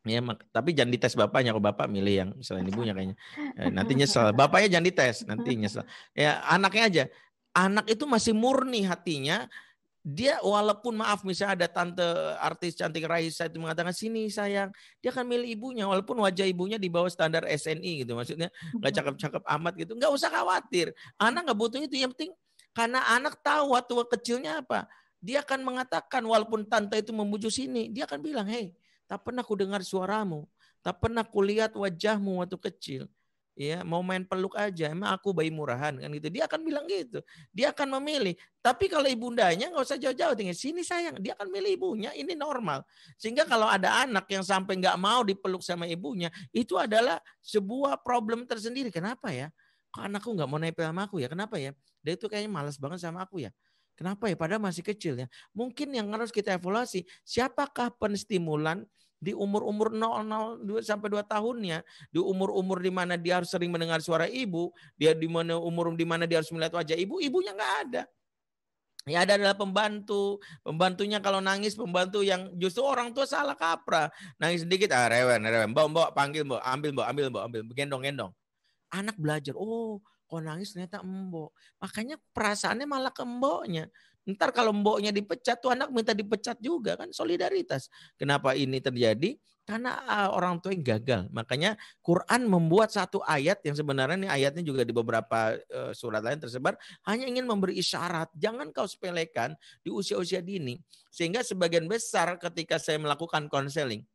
Ya, tapi jangan dites bapaknya, kalau bapak milih yang selain ibunya kayaknya. Nanti nyesel. Bapaknya jangan dites, nanti nyesel. Ya anaknya aja. Anak itu masih murni hatinya. Dia walaupun maaf misalnya ada tante artis cantik Raisa itu mengatakan sini sayang, dia akan milih ibunya walaupun wajah ibunya di bawah standar SNI gitu, maksudnya nggak cakep-cakep amat gitu, nggak usah khawatir. Anak nggak butuh itu, yang penting Karena anak tahu waktu kecilnya apa. Dia akan mengatakan walaupun tante itu membujuk sini, dia akan bilang, hei, tak pernah ku dengar suaramu, tak pernah ku lihat wajahmu waktu kecil. Ya, mau main peluk aja, emang aku bayi murahan kan gitu. Dia akan bilang gitu. Dia akan memilih. Tapi kalau ibundanya nggak usah jauh-jauh, tinggal sini sayang. Dia akan milih ibunya. Ini normal. Sehingga kalau ada anak yang sampai nggak mau dipeluk sama ibunya, itu adalah sebuah problem tersendiri. Kenapa ya? Kok anakku nggak mau nempel sama aku ya? Kenapa ya? Dia itu kayaknya malas banget sama aku ya. Kenapa ya? Padahal masih kecil ya. Mungkin yang harus kita evaluasi, siapakah penstimulan di umur-umur 0 sampai 2 tahunnya, di umur-umur di mana dia harus sering mendengar suara ibu, dia di mana umur di mana dia harus melihat wajah ibu, ibunya nggak ada. Ya ada adalah pembantu, pembantunya kalau nangis pembantu yang justru orang tua salah kaprah, nangis sedikit rewen, bawa panggil mbok, ambil, gendong. Anak belajar, oh kok nangis ternyata embok. Makanya perasaannya malah ke emboknya. Ntar kalau mboknya dipecat tuh anak minta dipecat juga kan, solidaritas. Kenapa ini terjadi? Karena orang tua yang gagal. Makanya Quran membuat satu ayat yang sebenarnya ini ayatnya juga di beberapa surat lain tersebar, hanya ingin memberi isyarat. Jangan kau sepelekan di usia-usia dini. Sehingga sebagian besar ketika saya melakukan konseling,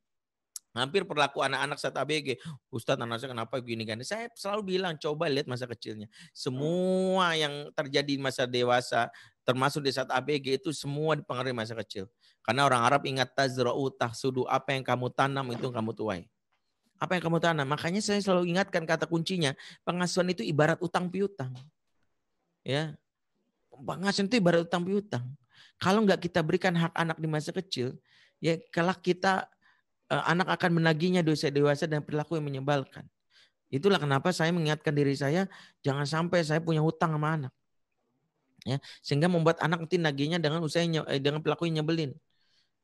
hampir perlaku anak-anak saat ABG. Ustadz, anak saya kenapa gini kan? Saya selalu bilang, coba lihat masa kecilnya. Semua yang terjadi di masa dewasa, termasuk di saat ABG itu semua dipengaruhi masa kecil. Karena orang Arab ingat tazra'u tahsudu, apa yang kamu tanam itu kamu tuai. Apa yang kamu tanam? Makanya saya selalu ingatkan kata kuncinya, pengasuhan itu ibarat utang piutang. Ya, pengasuhan itu ibarat utang piutang. Kalau nggak kita berikan hak anak di masa kecil, ya kalau kita anak akan menagihnya dosa dewasa dan perilaku yang menyebalkan. Itulah kenapa saya mengingatkan diri saya, jangan sampai saya punya hutang sama anak. Ya, sehingga membuat anak nanti nagihnya dengan dengan perilaku yang nyebelin.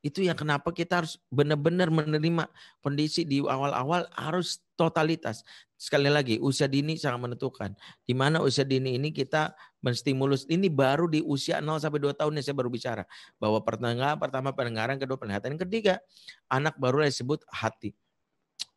Itu yang kenapa kita harus benar-benar menerima kondisi di awal-awal harus totalitas. Sekali lagi, usia dini sangat menentukan. Di mana usia dini ini kita menstimulus, ini baru di usia 0 sampai 2 tahun yang saya baru bicara. Bahwa pertama pendengaran, kedua penglihatan, yang ketiga anak baru disebut hati.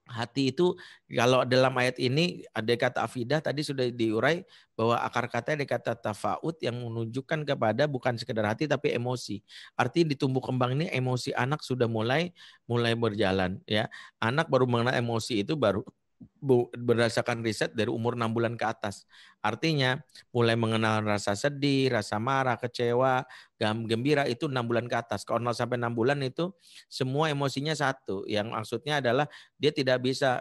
Hati itu kalau dalam ayat ini ada kata afidah tadi sudah diurai bahwa akar kata ada kata tafaut yang menunjukkan kepada bukan sekedar hati tapi emosi. Artinya di tumbuh kembang ini emosi anak sudah mulai berjalan ya. Anak baru mengenal emosi itu baru berdasarkan riset dari umur 6 bulan ke atas. Artinya mulai mengenal rasa sedih, rasa marah, kecewa, gembira itu 6 bulan ke atas. Kalau 0 sampai 6 bulan itu semua emosinya satu. Yang maksudnya adalah dia tidak bisa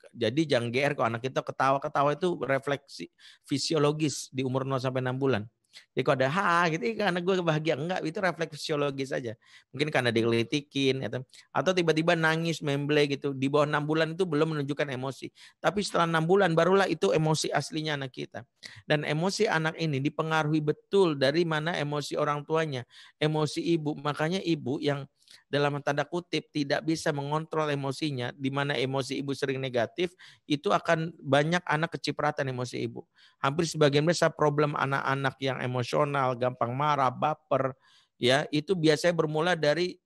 jadi jangan GR kalau anak kita ketawa itu refleksi fisiologis di umur 0 sampai 6 bulan. Jadi kalau ada gitu karena gue bahagia, enggak, itu refleks fisiologis saja. Mungkin karena digelitikin atau tiba-tiba nangis memble gitu. Di bawah 6 bulan itu belum menunjukkan emosi. Tapi setelah 6 bulan barulah itu emosi aslinya anak kita. Dan emosi anak ini dipengaruhi betul dari mana emosi orang tuanya, emosi ibu. Makanya ibu yang dalam tanda kutip tidak bisa mengontrol emosinya, di mana emosi ibu sering negatif, itu akan banyak anak kecipratan emosi ibu. Hampir sebagian besar problem anak-anak yang emosional, gampang marah, baper, ya itu biasanya bermula dari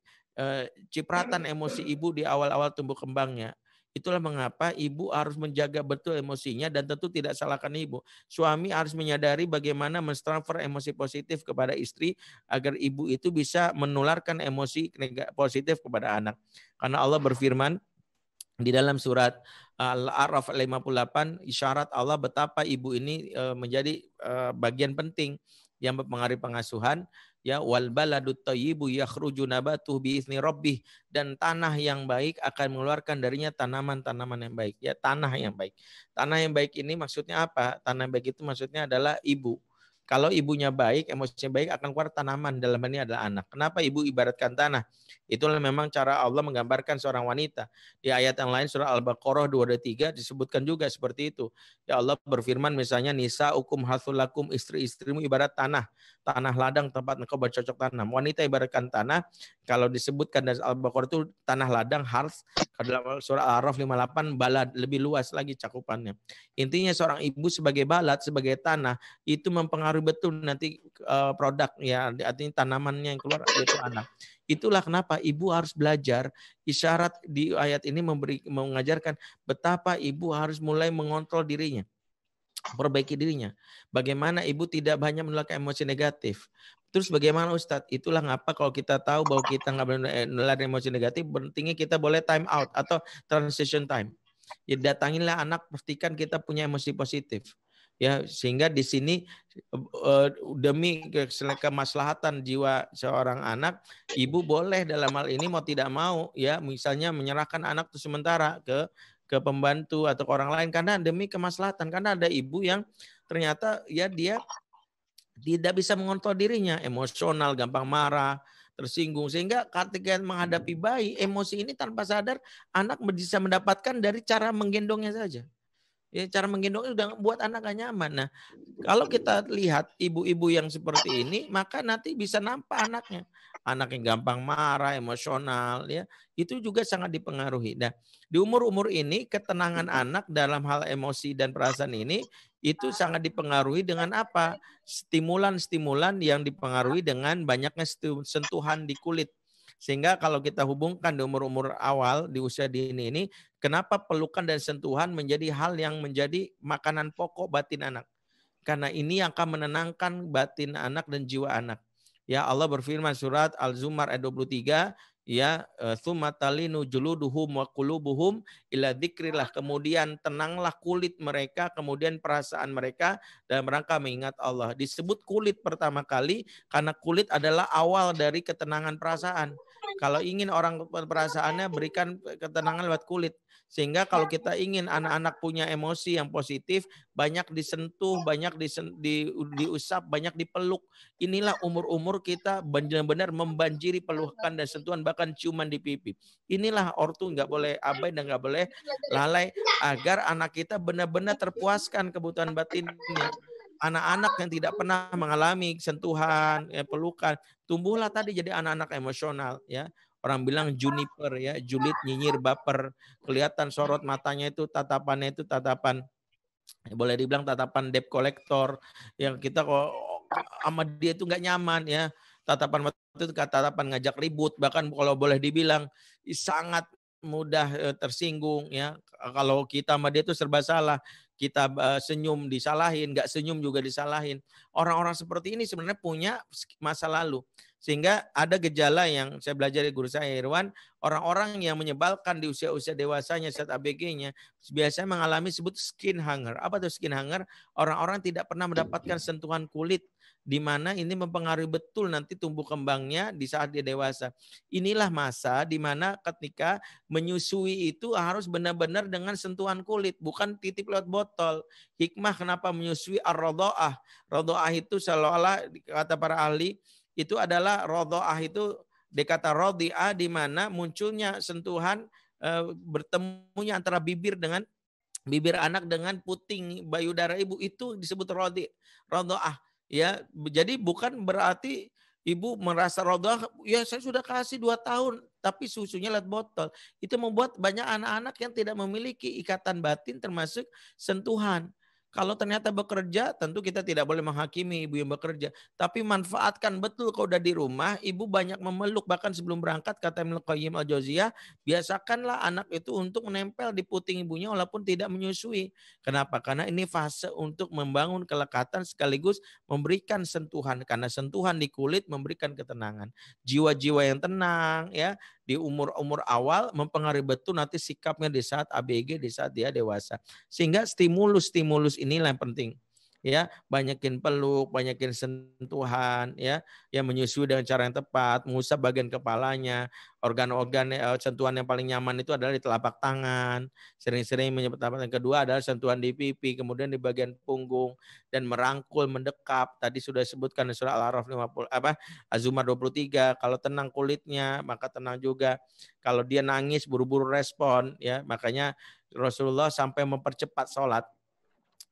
cipratan emosi ibu di awal-awal tumbuh kembangnya. Itulah mengapa ibu harus menjaga betul emosinya dan tentu tidak salahkan ibu. Suami harus menyadari bagaimana mentransfer emosi positif kepada istri agar ibu itu bisa menularkan emosi positif kepada anak. Karena Allah berfirman di dalam surat Al-A'raf 58, isyarat Allah betapa ibu ini menjadi bagian penting yang mempengaruhi pengasuhan, ya, wal baladut thayyibu yakhruju nabatuhu bi izni rabbih, dan tanah yang baik akan mengeluarkan darinya tanaman-tanaman yang baik, ya, tanah yang baik. Tanah yang baik ini maksudnya apa? Tanah yang baik itu maksudnya adalah ibu. Kalau ibunya baik, emosinya baik, akan keluar tanaman, dalam ini adalah anak. Kenapa ibu ibaratkan tanah? Itulah memang cara Allah menggambarkan seorang wanita. Di ayat yang lain surah Al-Baqarah 223 disebutkan juga seperti itu. Ya Allah berfirman misalnya nisa ukum hasulakum, istri-istrimu ibarat tanah ladang tempat engkau bercocok tanam. Wanita ibaratkan tanah. Kalau disebutkan dari Al-Baqarah itu tanah ladang harz. Dalam surah Al-Araf 58 balad, lebih luas lagi cakupannya. Intinya seorang ibu sebagai balad, sebagai tanah itu mempengaruhi betul nanti produk, ya, artinya tanamannya yang keluar yaitu anak. Itulah kenapa ibu harus belajar. Isyarat di ayat ini mengajarkan betapa ibu harus mulai mengontrol dirinya. perbaiki dirinya. Bagaimana ibu tidak banyak menularkan emosi negatif. Terus bagaimana Ustadz? Itulah ngapa kalau kita tahu bahwa kita nggak menularkan emosi negatif, pentingnya kita boleh time out atau transition time. Ya, datangilah anak, pastikan kita punya emosi positif. Ya, sehingga di sini demi kemaslahatan jiwa seorang anak, ibu boleh dalam hal ini mau tidak mau ya, misalnya menyerahkan anak itu sementara ke pembantu atau ke orang lain karena demi kemaslahatan. Karena ada ibu yang ternyata ya dia tidak bisa mengontrol dirinya, emosional, gampang marah, tersinggung, sehingga ketika menghadapi bayi, emosi ini tanpa sadar anak bisa mendapatkan dari cara menggendongnya saja. Ya, cara menggendong itu udah buat anak gak nyaman. Nah, kalau kita lihat ibu-ibu yang seperti ini, maka nanti bisa nampak anaknya. Anak yang gampang marah, emosional, ya itu juga sangat dipengaruhi. Nah, di umur-umur ini ketenangan anak dalam hal emosi dan perasaan ini itu sangat dipengaruhi dengan apa? Stimulan-stimulan yang dipengaruhi dengan banyaknya sentuhan di kulit. Sehingga kalau kita hubungkan di umur-umur awal, di usia dini ini, kenapa pelukan dan sentuhan menjadi hal yang menjadi makanan pokok batin anak? Karena ini yang akan menenangkan batin anak dan jiwa anak. Ya, Allah berfirman surat Al-Zumar ayat 23, ya, tsumma talinu juluduhum wa qulubuhum ila dzikrillah. Kemudian tenanglah kulit mereka, kemudian perasaan mereka dalam rangka mengingat Allah. Disebut kulit pertama kali karena kulit adalah awal dari ketenangan perasaan. Kalau ingin orang perasaannya, berikan ketenangan lewat kulit. Sehingga kalau kita ingin anak-anak punya emosi yang positif, banyak disentuh, banyak diusap, banyak dipeluk. Inilah umur-umur kita benar-benar membanjiri pelukan dan sentuhan, bahkan ciuman di pipi. Inilah ortu nggak boleh abai dan nggak boleh lalai agar anak kita benar-benar terpuaskan kebutuhan batinnya. Anak-anak yang tidak pernah mengalami sentuhan, ya, pelukan, tumbuhlah tadi jadi anak-anak emosional, ya. Orang bilang juniper, ya, julid, nyinyir, baper, kelihatan sorot matanya itu, tatapannya itu tatapan, boleh dibilang tatapan debt collector, yang kita kok sama dia itu nggak nyaman, ya. Tatapan itu tatapan ngajak ribut, bahkan kalau boleh dibilang sangat mudah tersinggung, ya. Kalau kita sama dia itu serba salah, kita senyum disalahin, nggak senyum juga disalahin. Orang-orang seperti ini sebenarnya punya masa lalu. Sehingga ada gejala yang saya belajar dari guru saya Irwan, orang-orang yang menyebalkan di usia-usia dewasanya saat ABG-nya biasanya mengalami sebut skin hunger. Apa itu skin hunger? Orang-orang tidak pernah mendapatkan sentuhan kulit, di mana ini mempengaruhi betul nanti tumbuh kembangnya di saat dia dewasa. Inilah masa di mana ketika menyusui itu harus benar-benar dengan sentuhan kulit, bukan titip lewat botol. Hikmah kenapa menyusui ar-radha'ah. Radha'ah itu seolah-olah kata para ahli itu adalah radha'ah itu dekata radhi'ah di mana munculnya sentuhan bertemunya antara bibir anak dengan puting payudara ibu, itu disebut radha'ah, ya. Jadi bukan berarti ibu merasa radha'ah, ya saya sudah kasih 2 tahun tapi susunya lewat botol. Itu membuat banyak anak-anak yang tidak memiliki ikatan batin termasuk sentuhan. Kalau ternyata bekerja, tentu kita tidak boleh menghakimi ibu yang bekerja. Tapi manfaatkan betul kalau udah di rumah, ibu banyak memeluk. Bahkan sebelum berangkat, kata Ibnu Qayyim al-Jauziyah, biasakanlah anak itu untuk menempel di puting ibunya walaupun tidak menyusui. Kenapa? Karena ini fase untuk membangun kelekatan sekaligus memberikan sentuhan. Karena sentuhan di kulit memberikan ketenangan. Jiwa-jiwa yang tenang, ya, di umur-umur awal mempengaruhi betul nanti sikapnya di saat ABG, di saat dia dewasa. Sehingga stimulus-stimulus inilah yang penting. Ya, banyakin peluk, banyakin sentuhan, ya, yang menyusui dengan cara yang tepat, mengusap bagian kepalanya, organ-organ sentuhan yang paling nyaman itu adalah di telapak tangan, sering-sering menyebut telapak. Yang kedua adalah sentuhan di pipi, kemudian di bagian punggung dan merangkul, mendekap. Tadi sudah disebutkan di surah Al-A'raf 50 Az-Zumar 23, kalau tenang kulitnya maka tenang juga. Kalau dia nangis buru-buru respon, ya, makanya Rasulullah sampai mempercepat sholat.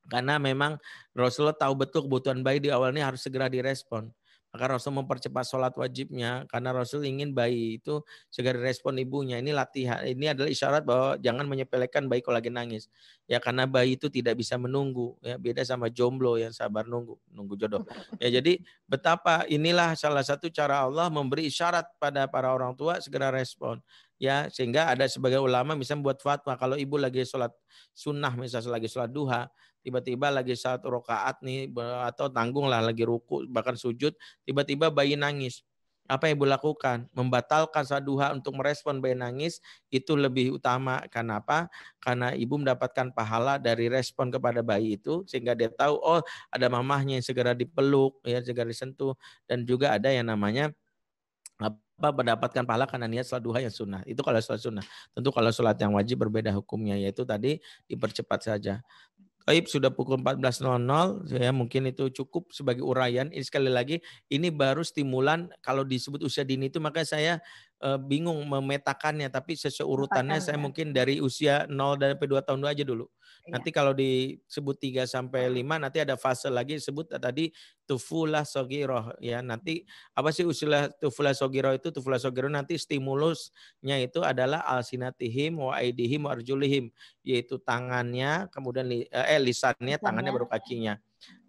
Karena memang Rasulullah tahu betul kebutuhan bayi di awal ini harus segera direspon. Maka Rasul mempercepat sholat wajibnya karena Rasul ingin bayi itu segera direspon ibunya. Ini latihan, ini adalah isyarat bahwa jangan menyepelekan bayi kalau lagi nangis. Ya, karena bayi itu tidak bisa menunggu. Ya, beda sama jomblo yang sabar nunggu jodoh. Ya, jadi betapa inilah salah satu cara Allah memberi isyarat pada para orang tua segera respon. Ya, sehingga ada sebagai ulama misalnya buat fatwa kalau ibu lagi sholat sunnah, misalnya lagi sholat duha, tiba-tiba lagi 1 rakaat nih atau tanggung lah lagi ruku bahkan sujud, tiba-tiba bayi nangis. Apa yang ibu lakukan? Membatalkan salat duha untuk merespon bayi nangis itu lebih utama. Karena apa? Karena ibu mendapatkan pahala dari respon kepada bayi itu sehingga dia tahu oh ada mamahnya yang segera dipeluk ya segera disentuh dan juga ada yang namanya mendapatkan pahala karena niat salat duha yang sunnah. Itu kalau salat sunnah. Tentu kalau salat yang wajib berbeda hukumnya yaitu tadi dipercepat saja. Baik, sudah pukul 14.00, ya mungkin itu cukup sebagai uraian. Ini sekali lagi, ini baru stimulan kalau disebut usia dini itu makanya saya bingung memetakannya, tapi sesuai urutannya saya mungkin dari usia 0 sampai 2 tahun aja dulu. Nanti kalau disebut 3 sampai 5 nanti ada fase lagi disebut tadi tufulah sogiroh ya. Nanti apa sih usia tufulah sogiroh itu? Tufulah sogiroh nanti stimulusnya itu adalah alsinatihim wa aidihim wa arjulihim, yaitu tangannya kemudian lisannya, tangannya baru kakinya.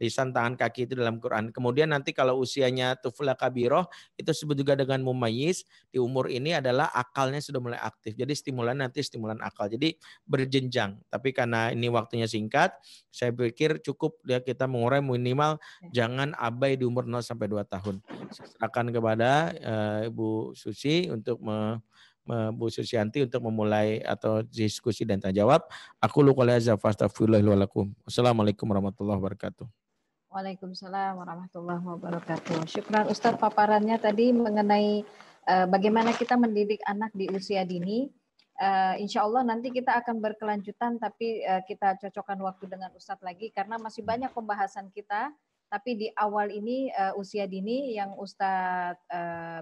Lisan, tangan, kaki itu dalam Quran. Kemudian nanti kalau usianya tufulah kabiroh itu disebut juga dengan mumayyiz, di umur ini adalah akalnya sudah mulai aktif. Jadi stimulan nanti stimulan akal. Jadi berjenjang. Tapi karena ini waktunya singkat, saya pikir cukup ya kita mengurai minimal jangan abai di umur 0 sampai 2 tahun. Silakan kepada Ibu Susi untuk Bu Susianti untuk memulai atau diskusi dan tanya jawab. Aku luqul hadza fastaghfirullahi wa lakum. Wassalamualaikum warahmatullahi wabarakatuh. Waalaikumsalam warahmatullahi wabarakatuh. Syukran Ustadz paparannya tadi mengenai bagaimana kita mendidik anak di usia dini. Insya Allah nanti kita akan berkelanjutan, tapi kita cocokkan waktu dengan Ustadz lagi karena masih banyak pembahasan kita. Tapi di awal ini usia dini yang Ustadz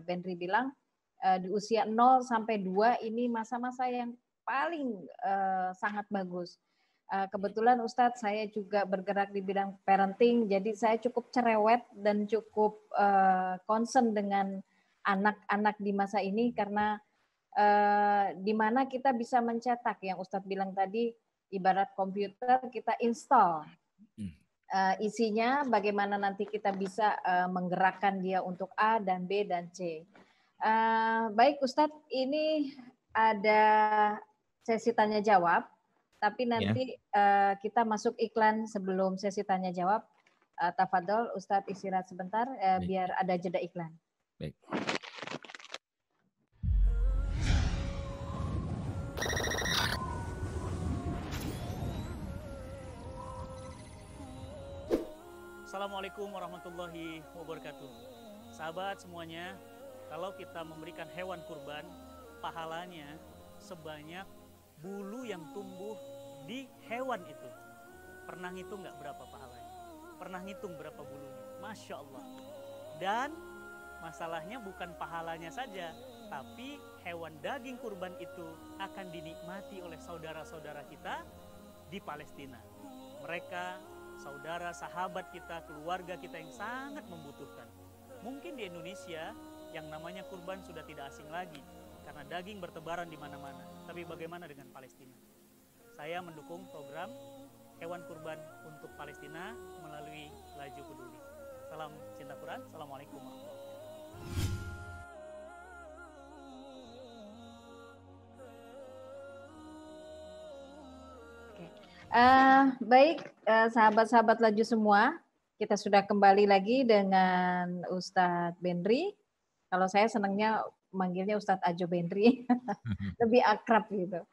Benri bilang, di usia 0 sampai 2 ini masa-masa yang paling sangat bagus. Kebetulan Ustadz saya juga bergerak di bidang parenting, jadi saya cukup cerewet dan cukup concern dengan anak-anak di masa ini karena di mana kita bisa mencetak yang Ustadz bilang tadi, ibarat komputer kita install. Isinya bagaimana nanti kita bisa menggerakkan dia untuk A dan B dan C. Baik Ustadz, ini ada sesi tanya jawab, tapi nanti kita masuk iklan sebelum sesi tanya jawab. Tafadhol Ustadz istirahat sebentar biar ada jeda iklan. Baik. Assalamualaikum warahmatullahi wabarakatuh. Sahabat semuanya, kalau kita memberikan hewan kurban, pahalanya sebanyak bulu yang tumbuh di hewan itu. Pernah ngitung nggak berapa pahalanya? Pernah ngitung berapa bulunya? Masya Allah. Dan masalahnya bukan pahalanya saja, tapi hewan daging kurban itu akan dinikmati oleh saudara-saudara kita di Palestina. Mereka saudara, sahabat kita, keluarga kita yang sangat membutuhkan. Mungkin di Indonesia yang namanya kurban sudah tidak asing lagi karena daging bertebaran di mana-mana. Tapi bagaimana dengan Palestina? Saya mendukung program hewan kurban untuk Palestina melalui Laju Peduli. Salam cinta Quran. Assalamualaikum warahmatullahi wabarakatuh. Baik, sahabat-sahabat Laju semua, kita sudah kembali lagi dengan Ustadz Benri. Kalau saya senangnya manggilnya Ustadz Ajo Benri, lebih akrab gitu.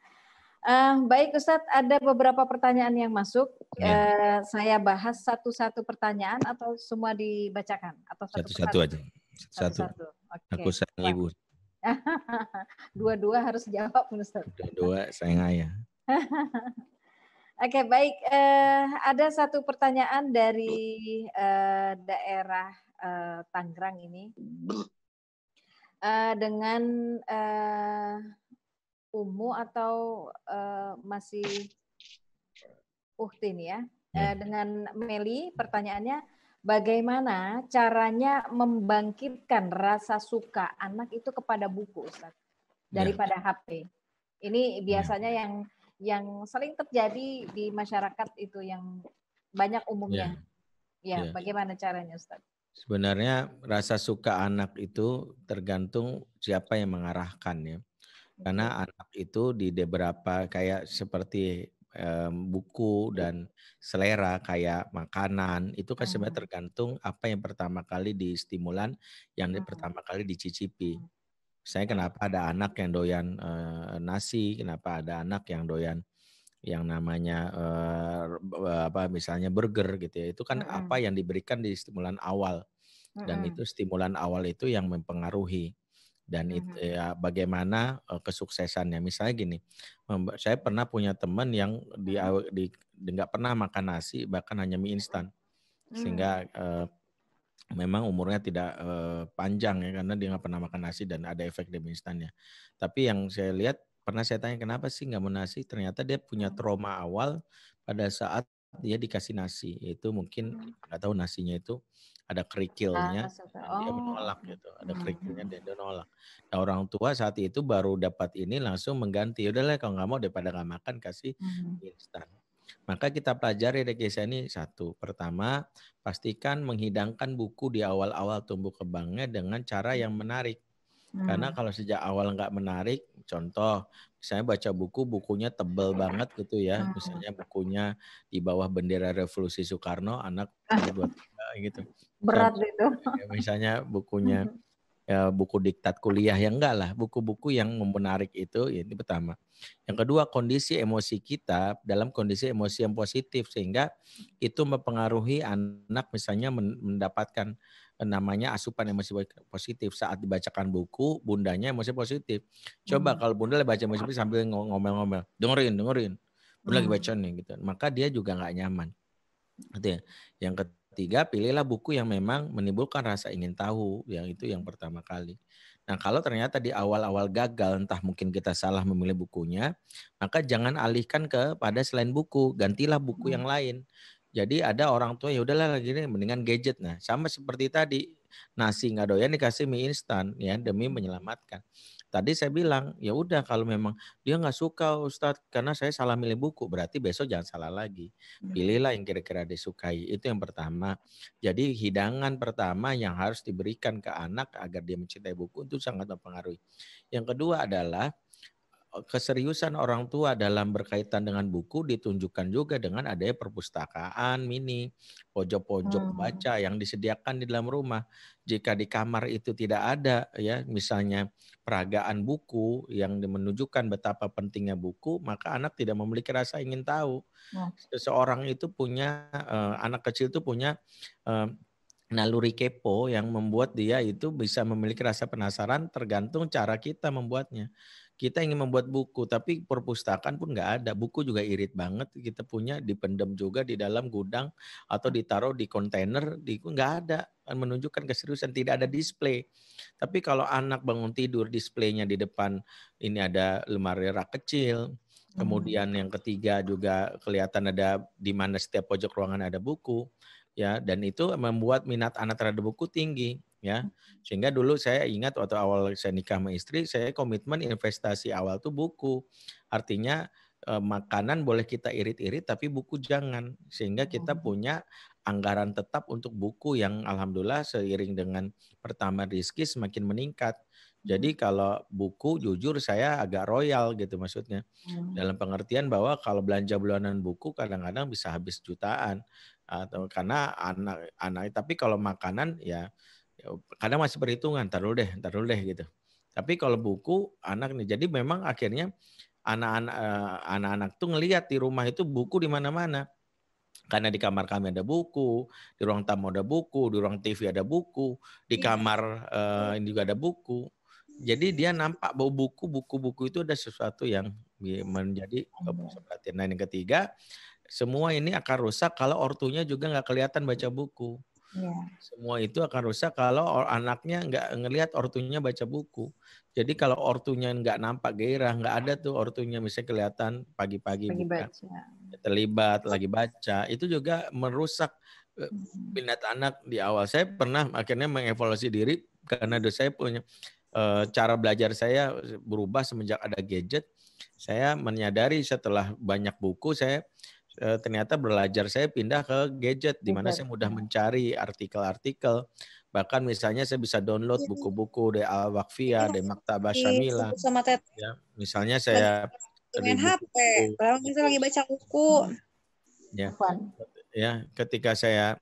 Baik Ustadz, ada beberapa pertanyaan yang masuk. Saya bahas satu-satu pertanyaan atau semua dibacakan? Atau satu-satu aja. Satu-satu. Okay. Aku sayang ibu. Dua-dua harus jawab Ustadz. Dua-dua sayang ayah. Oke, baik. Ada satu pertanyaan dari daerah Tangerang ini. Dengan Umu atau masih Uhtin ya. Dengan Meli, pertanyaannya, bagaimana caranya membangkitkan rasa suka anak itu kepada buku, Ustaz, daripada HP? Ini biasanya yang sering terjadi di masyarakat itu yang banyak umumnya. Bagaimana caranya, Ustaz? Sebenarnya rasa suka anak itu tergantung siapa yang mengarahkan ya. Karena anak itu di beberapa kayak seperti buku dan selera kayak makanan itu kan sebenarnya tergantung apa yang pertama kali distimulan, yang pertama kali dicicipi. Misalnya kenapa ada anak yang doyan nasi, kenapa ada anak yang doyan yang namanya misalnya burger gitu ya. Itu kan apa yang diberikan di stimulan awal. Dan itu stimulan awal itu yang mempengaruhi. Dan itu ya bagaimana kesuksesannya. Misalnya gini, saya pernah punya teman yang nggak pernah makan nasi, bahkan hanya mie instan. Sehingga memang umurnya tidak panjang ya, karena dia nggak pernah makan nasi dan ada efek di mie instannya. Tapi yang saya lihat, pernah saya tanya kenapa sih nggak mau nasi, ternyata dia punya trauma awal pada saat dia dikasih nasi. Itu mungkin nggak tahu nasinya itu ada kerikilnya dan dia menolak gitu. Ada kerikilnya dan dia nolak. Nah, orang tua saat itu baru dapat ini langsung mengganti. Udahlah kalau nggak mau daripada nggak makan kasih mie instan. Maka kita pelajari dari kisah ini satu. Pertama, pastikan menghidangkan buku di awal-awal tumbuh kembangnya dengan cara yang menarik. Karena kalau sejak awal nggak menarik, contoh misalnya baca buku, bukunya tebal banget gitu ya. Misalnya bukunya di bawah bendera Revolusi Soekarno, anak umur 2 gitu. Berat itu. Misalnya bukunya buku diktat kuliah, ya enggak lah, buku-buku yang menarik itu, ya ini pertama. Yang kedua, kondisi emosi kita dalam kondisi emosi yang positif sehingga itu mempengaruhi anak misalnya mendapatkan namanya asupan emosi positif saat dibacakan buku, bundanya emosi positif. Coba kalau bunda lagi baca emosi positif sambil ngomel-ngomel, dengerin, bunda lagi baca nih gitu, maka dia juga nggak nyaman. Gitu ya. Yang ketiga, pilihlah buku yang memang menimbulkan rasa ingin tahu, yang itu yang pertama kali. Nah, kalau ternyata di awal-awal gagal, entah mungkin kita salah memilih bukunya, maka jangan alihkan kepada selain buku, gantilah buku yang lain. Jadi ada orang tua ya udahlah lagi ini mendingan gadget. Nah, sama seperti tadi, nasi nggak doyan dikasih mie instan ya demi menyelamatkan. Tadi saya bilang, ya udah kalau memang dia nggak suka Ustadz karena saya salah milih buku, berarti besok jangan salah lagi. Pilihlah yang kira-kira disukai. Itu yang pertama. Jadi hidangan pertama yang harus diberikan ke anak agar dia mencintai buku itu sangat mempengaruhi. Yang kedua adalah keseriusan orang tua dalam berkaitan dengan buku ditunjukkan juga dengan adanya perpustakaan mini, pojok-pojok baca yang disediakan di dalam rumah. Jika di kamar itu tidak ada ya, misalnya peragaan buku yang menunjukkan betapa pentingnya buku, maka anak tidak memiliki rasa ingin tahu. Seseorang itu punya anak kecil itu punya naluri kepo yang membuat dia itu bisa memiliki rasa penasaran tergantung cara kita membuatnya. Kita ingin membuat buku, tapi perpustakaan pun nggak ada. Buku juga irit banget kita punya, dipendam juga di dalam gudang atau ditaruh di kontainer, nggak ada. Menunjukkan keseriusan, tidak ada display. Tapi kalau anak bangun tidur, displaynya di depan, ini ada lemari rak kecil. Kemudian yang ketiga juga kelihatan ada di mana setiap pojok ruangan ada buku. Ya, dan itu membuat minat anak terhadap buku tinggi ya. Sehingga dulu saya ingat waktu awal saya nikah sama istri, saya komitmen investasi awal tuh buku. Artinya makanan boleh kita irit-irit tapi buku jangan. Sehingga kita punya anggaran tetap untuk buku yang alhamdulillah seiring dengan pertama rezeki semakin meningkat. Jadi kalau buku jujur saya agak royal gitu maksudnya. Dalam pengertian bahwa kalau belanja bulanan buku kadang-kadang bisa habis jutaan. Atau karena anak tapi kalau makanan ya kadang masih perhitungan, taruh deh gitu. Tapi kalau buku anak nih, jadi memang akhirnya anak-anak tuh ngelihat di rumah itu buku di mana-mana. Karena di kamar kami ada buku, di ruang tamu ada buku, di ruang TV ada buku, di kamar ini juga ada buku. Jadi dia nampak bahwa buku-buku itu ada sesuatu yang menjadi perhatian. Nah, yang ketiga, semua ini akan rusak kalau ortunya juga nggak kelihatan baca buku. Semua itu akan rusak kalau anaknya nggak ngelihat ortunya baca buku. Jadi kalau ortunya nggak nampak gairah, nggak ada tuh ortunya misalnya kelihatan pagi-pagi buka, terlibat lagi baca, itu juga merusak minat anak di awal. Saya pernah akhirnya mengevaluasi diri karena saya punya cara belajar saya berubah semenjak ada gadget. Saya menyadari setelah banyak buku saya ternyata belajar saya pindah ke gadget di mana saya mudah mencari artikel-artikel. Bahkan misalnya saya bisa download buku-buku dari Al-Waqfiyah, dari Maktabah Syamilah. Ya, misalnya saya main HP, kalau misalnya lagi baca buku. Ya, ketika saya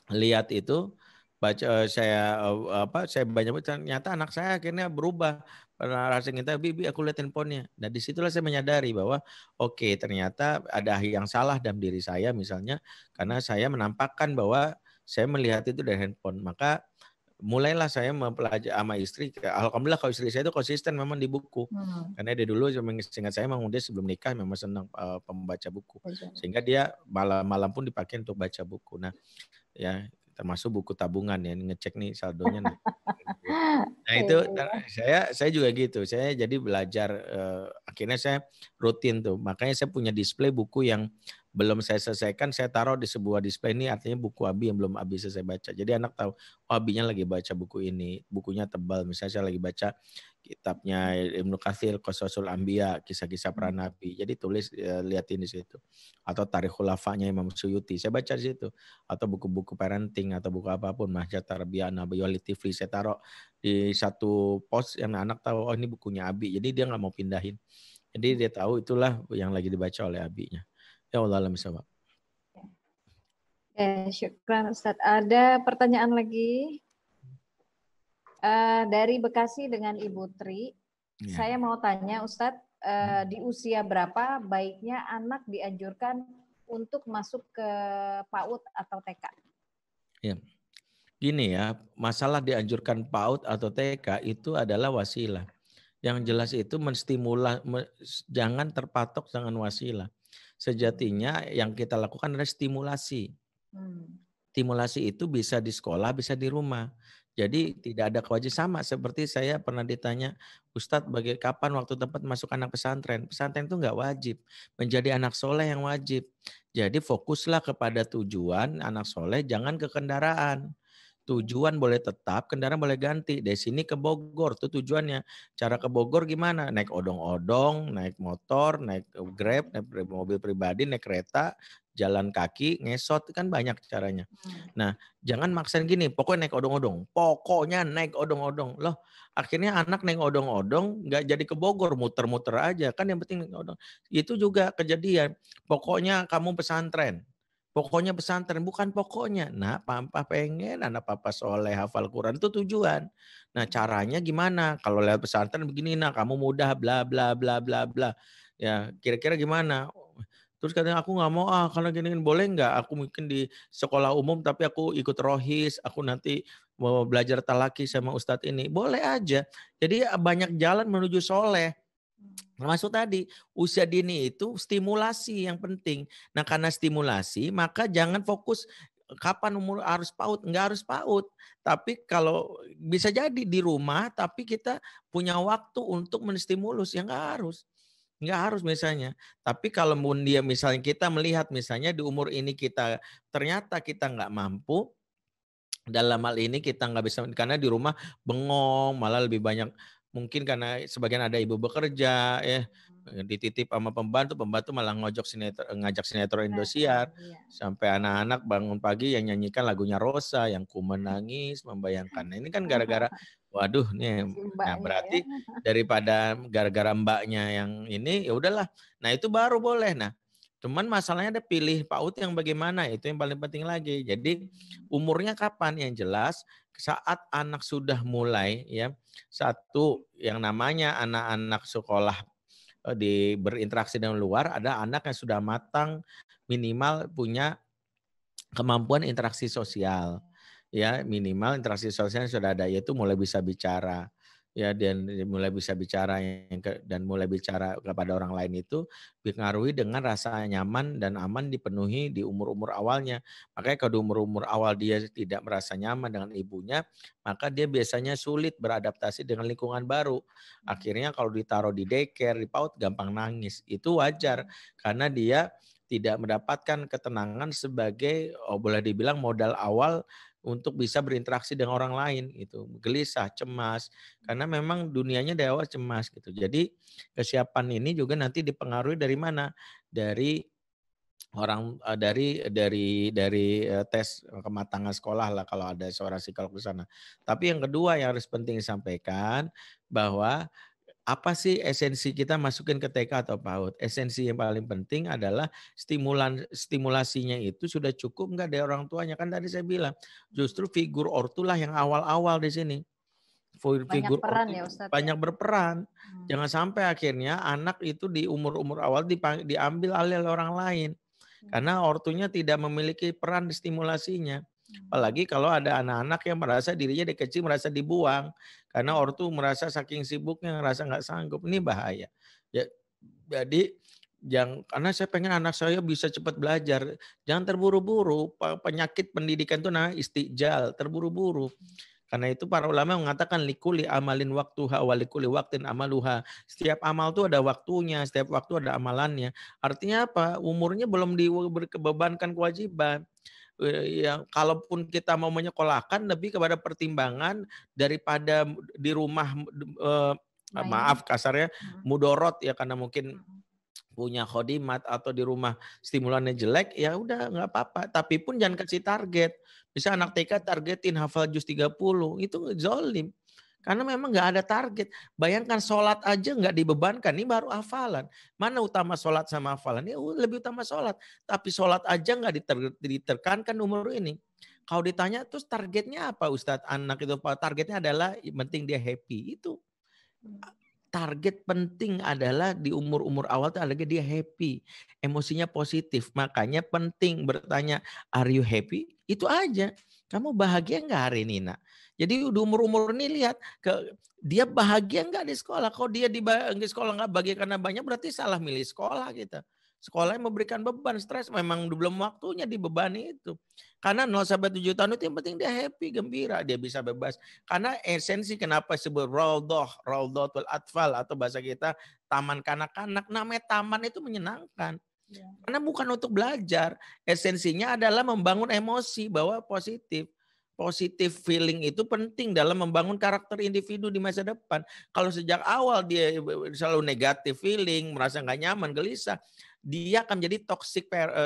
lihat itu, saya banyak ternyata anak saya akhirnya berubah. Pernah rasa kita, Bibi aku lihat handphonenya. Nah disitulah saya menyadari bahwa oke, ternyata ada yang salah dalam diri saya misalnya karena saya menampakkan bahwa saya melihat itu dari handphone. Maka mulailah saya mempelajari sama istri. Alhamdulillah kalau istri saya itu konsisten memang di buku. Karena dia dulu seingat saya memang dia sebelum nikah memang senang pembaca buku. Sehingga dia malam-malam pun dipakai untuk baca buku. Nah ya termasuk buku tabungan ya, ngecek nih saldonya. Nah itu saya juga gitu. Saya jadi belajar akhirnya saya rutin tuh. Makanya saya punya display buku yang belum saya selesaikan, saya taruh di sebuah display ini artinya buku Abi yang belum Abi selesai baca. Jadi anak tahu, oh Abinya lagi baca buku ini, bukunya tebal. Misalnya saya lagi baca kitabnya Ibnu Katsir, Qasasul Anbiya, kisah-kisah para nabi. Jadi tulis liatin di situ. Atau Tarikh Khulafanya Imam Suyuti, saya baca di situ. Atau buku-buku parenting atau buku apapun, Mahjat Tarbiyah Nabi Walid Tifli, saya taruh di satu pos yang anak tahu, oh ini bukunya Abi. Jadi dia nggak mau pindahin. Jadi dia tahu itulah yang lagi dibaca oleh Abinya. Ya Allah alam bisawab. Syukran Ustaz. Ada pertanyaan lagi dari Bekasi dengan Ibu Tri. Ya. Saya mau tanya Ustadz, di usia berapa baiknya anak dianjurkan untuk masuk ke PAUD atau TK? Ya. Gini ya, masalah dianjurkan PAUD atau TK itu adalah wasilah. Yang jelas itu jangan terpatok dengan wasilah. Sejatinya yang kita lakukan adalah stimulasi. Stimulasi itu bisa di sekolah, bisa di rumah. Jadi tidak ada kewajiban sama seperti saya pernah ditanya, Ustadz kapan waktu tempat masuk anak pesantren? Pesantren itu enggak wajib. Menjadi anak soleh yang wajib. Jadi fokuslah kepada tujuan anak soleh, jangan ke kendaraan. Tujuan boleh tetap, kendaraan boleh ganti. Dari sini ke Bogor, itu tujuannya. Cara ke Bogor gimana? Naik odong-odong, naik motor, naik Grab, naik mobil pribadi, naik kereta, jalan kaki, ngesot, kan banyak caranya. Nah, jangan maksain gini, pokoknya naik odong-odong. Pokoknya naik odong-odong. Loh, akhirnya anak naik odong-odong, nggak jadi ke Bogor, muter-muter aja. Kan yang penting naik odong. Itu juga kejadian. Pokoknya kamu pesantren. Pokoknya pesantren, bukan pokoknya. Nah, papa pengen anak papa soleh, hafal Quran, itu tujuan. Nah, caranya gimana? Kalau lewat pesantren begini, nah kamu mudah, bla bla bla bla bla. Ya, kira-kira gimana? Terus katanya aku nggak mau kalau gini boleh nggak? Aku mungkin di sekolah umum tapi aku ikut rohis, aku nanti mau belajar talaki sama ustadz ini. Boleh aja. Jadi banyak jalan menuju soleh. Termasuk tadi, usia dini itu stimulasi yang penting. Nah karena stimulasi, maka jangan fokus kapan umur harus PAUD. Enggak harus PAUD. Tapi kalau bisa jadi di rumah, tapi kita punya waktu untuk menstimulus. Ya enggak harus. Enggak harus misalnya. Tapi kalau dia misalnya kita melihat misalnya di umur ini kita ternyata kita enggak mampu. Dalam hal ini kita enggak bisa, karena di rumah bengong, malah lebih banyak. Mungkin karena sebagian ada ibu bekerja ya, dititip sama pembantu malah ngajak sinetron Indosiar. Sampai anak-anak bangun pagi yang nyanyikan lagunya Rosa, yang ku menangis membayangkan. Nah, ini kan gara-gara waduh nih. Nah, berarti daripada gara-gara mbaknya yang ini ya udahlah. Nah, itu baru boleh. Nah, cuman masalahnya ada pilih PAUD yang bagaimana, itu yang paling penting lagi. Jadi umurnya kapan? Yang jelas saat anak sudah mulai ya, satu yang namanya anak-anak sekolah berinteraksi dengan luar, ada anak yang sudah matang minimal punya kemampuan interaksi sosial. Ya, minimal interaksi sosial sudah ada, yaitu mulai bisa bicara. Ya, dan mulai bisa bicara dan mulai bicara kepada orang lain itu dipengaruhi dengan rasa nyaman dan aman dipenuhi di umur-umur awalnya. Makanya kalau di umur-umur awal dia tidak merasa nyaman dengan ibunya, maka dia biasanya sulit beradaptasi dengan lingkungan baru. Akhirnya kalau ditaruh di daycare, di PAUD gampang nangis. Itu wajar karena dia tidak mendapatkan ketenangan sebagai boleh dibilang modal awal untuk bisa berinteraksi dengan orang lain itu, gelisah, cemas, karena memang dunianya dari awal cemas gitu. Jadi kesiapan ini juga nanti dipengaruhi dari mana? Dari orang dari tes kematangan sekolah lah kalau ada seorang psikolog di sana. Tapi yang kedua yang harus penting disampaikan bahwa apa sih esensi kita masukin ke TK atau PAUD? Esensi yang paling penting adalah stimulasinya itu sudah cukup nggak dari orang tuanya. Kan tadi saya bilang, justru figur ortulah yang awal-awal di sini. Banyak peran ya Ustadz. Banyak berperan. Jangan sampai akhirnya anak itu di umur-umur awal diambil oleh orang lain. Karena ortunya tidak memiliki peran di stimulasinya. Apalagi kalau ada anak-anak yang merasa dirinya dari kecil merasa dibuang. Karena ortu merasa saking sibuknya ngerasa nggak sanggup. Ini bahaya. Ya, jadi karena saya pengen anak saya bisa cepat belajar. Jangan terburu-buru. Penyakit pendidikan itu namanya istijal, terburu-buru. Karena itu para ulama mengatakan likuli amalin waktuha wa likuli waktin amaluha. Setiap amal itu ada waktunya, setiap waktu ada amalannya. Artinya apa? Umurnya belum dibebankan kewajiban. Ya, kalaupun kita mau menyekolahkan lebih kepada pertimbangan daripada di rumah maaf kasarnya mudorot ya, karena mungkin punya khodimat atau di rumah stimulannya jelek, ya udah nggak apa-apa. Tapi pun jangan kasih target. Bisa anak TK targetin hafal juz 30, itu zolim. Karena memang nggak ada target. Bayangkan sholat aja nggak dibebankan, ini baru hafalan. Mana utama sholat sama hafalan? Ya lebih utama sholat. Tapi sholat aja nggak ditekankan umur ini. Kalau ditanya terus targetnya apa Ustadz? Anak itu targetnya adalah penting dia happy. Itu target penting adalah di umur-umur awal itu adalah dia happy. Emosinya positif. Makanya penting bertanya, are you happy? Itu aja. Kamu bahagia nggak hari ini, nak? Jadi di umur-umur ini lihat, dia bahagia nggak di sekolah. Kalau dia di sekolah nggak bahagia karena banyak, berarti salah milih sekolah kita. Sekolah yang memberikan beban, stres, memang belum waktunya dibebani itu. Karena 0-7 tahun itu yang penting dia happy, gembira, dia bisa bebas. Karena esensi kenapa disebut Raudhatul Atfal atau bahasa kita taman kanak-kanak. Namanya taman itu menyenangkan. Karena bukan untuk belajar. Esensinya adalah membangun emosi bahwa positif. Positif feeling itu penting dalam membangun karakter individu di masa depan. Kalau sejak awal dia selalu negatif feeling, merasa nggak nyaman, gelisah, dia akan menjadi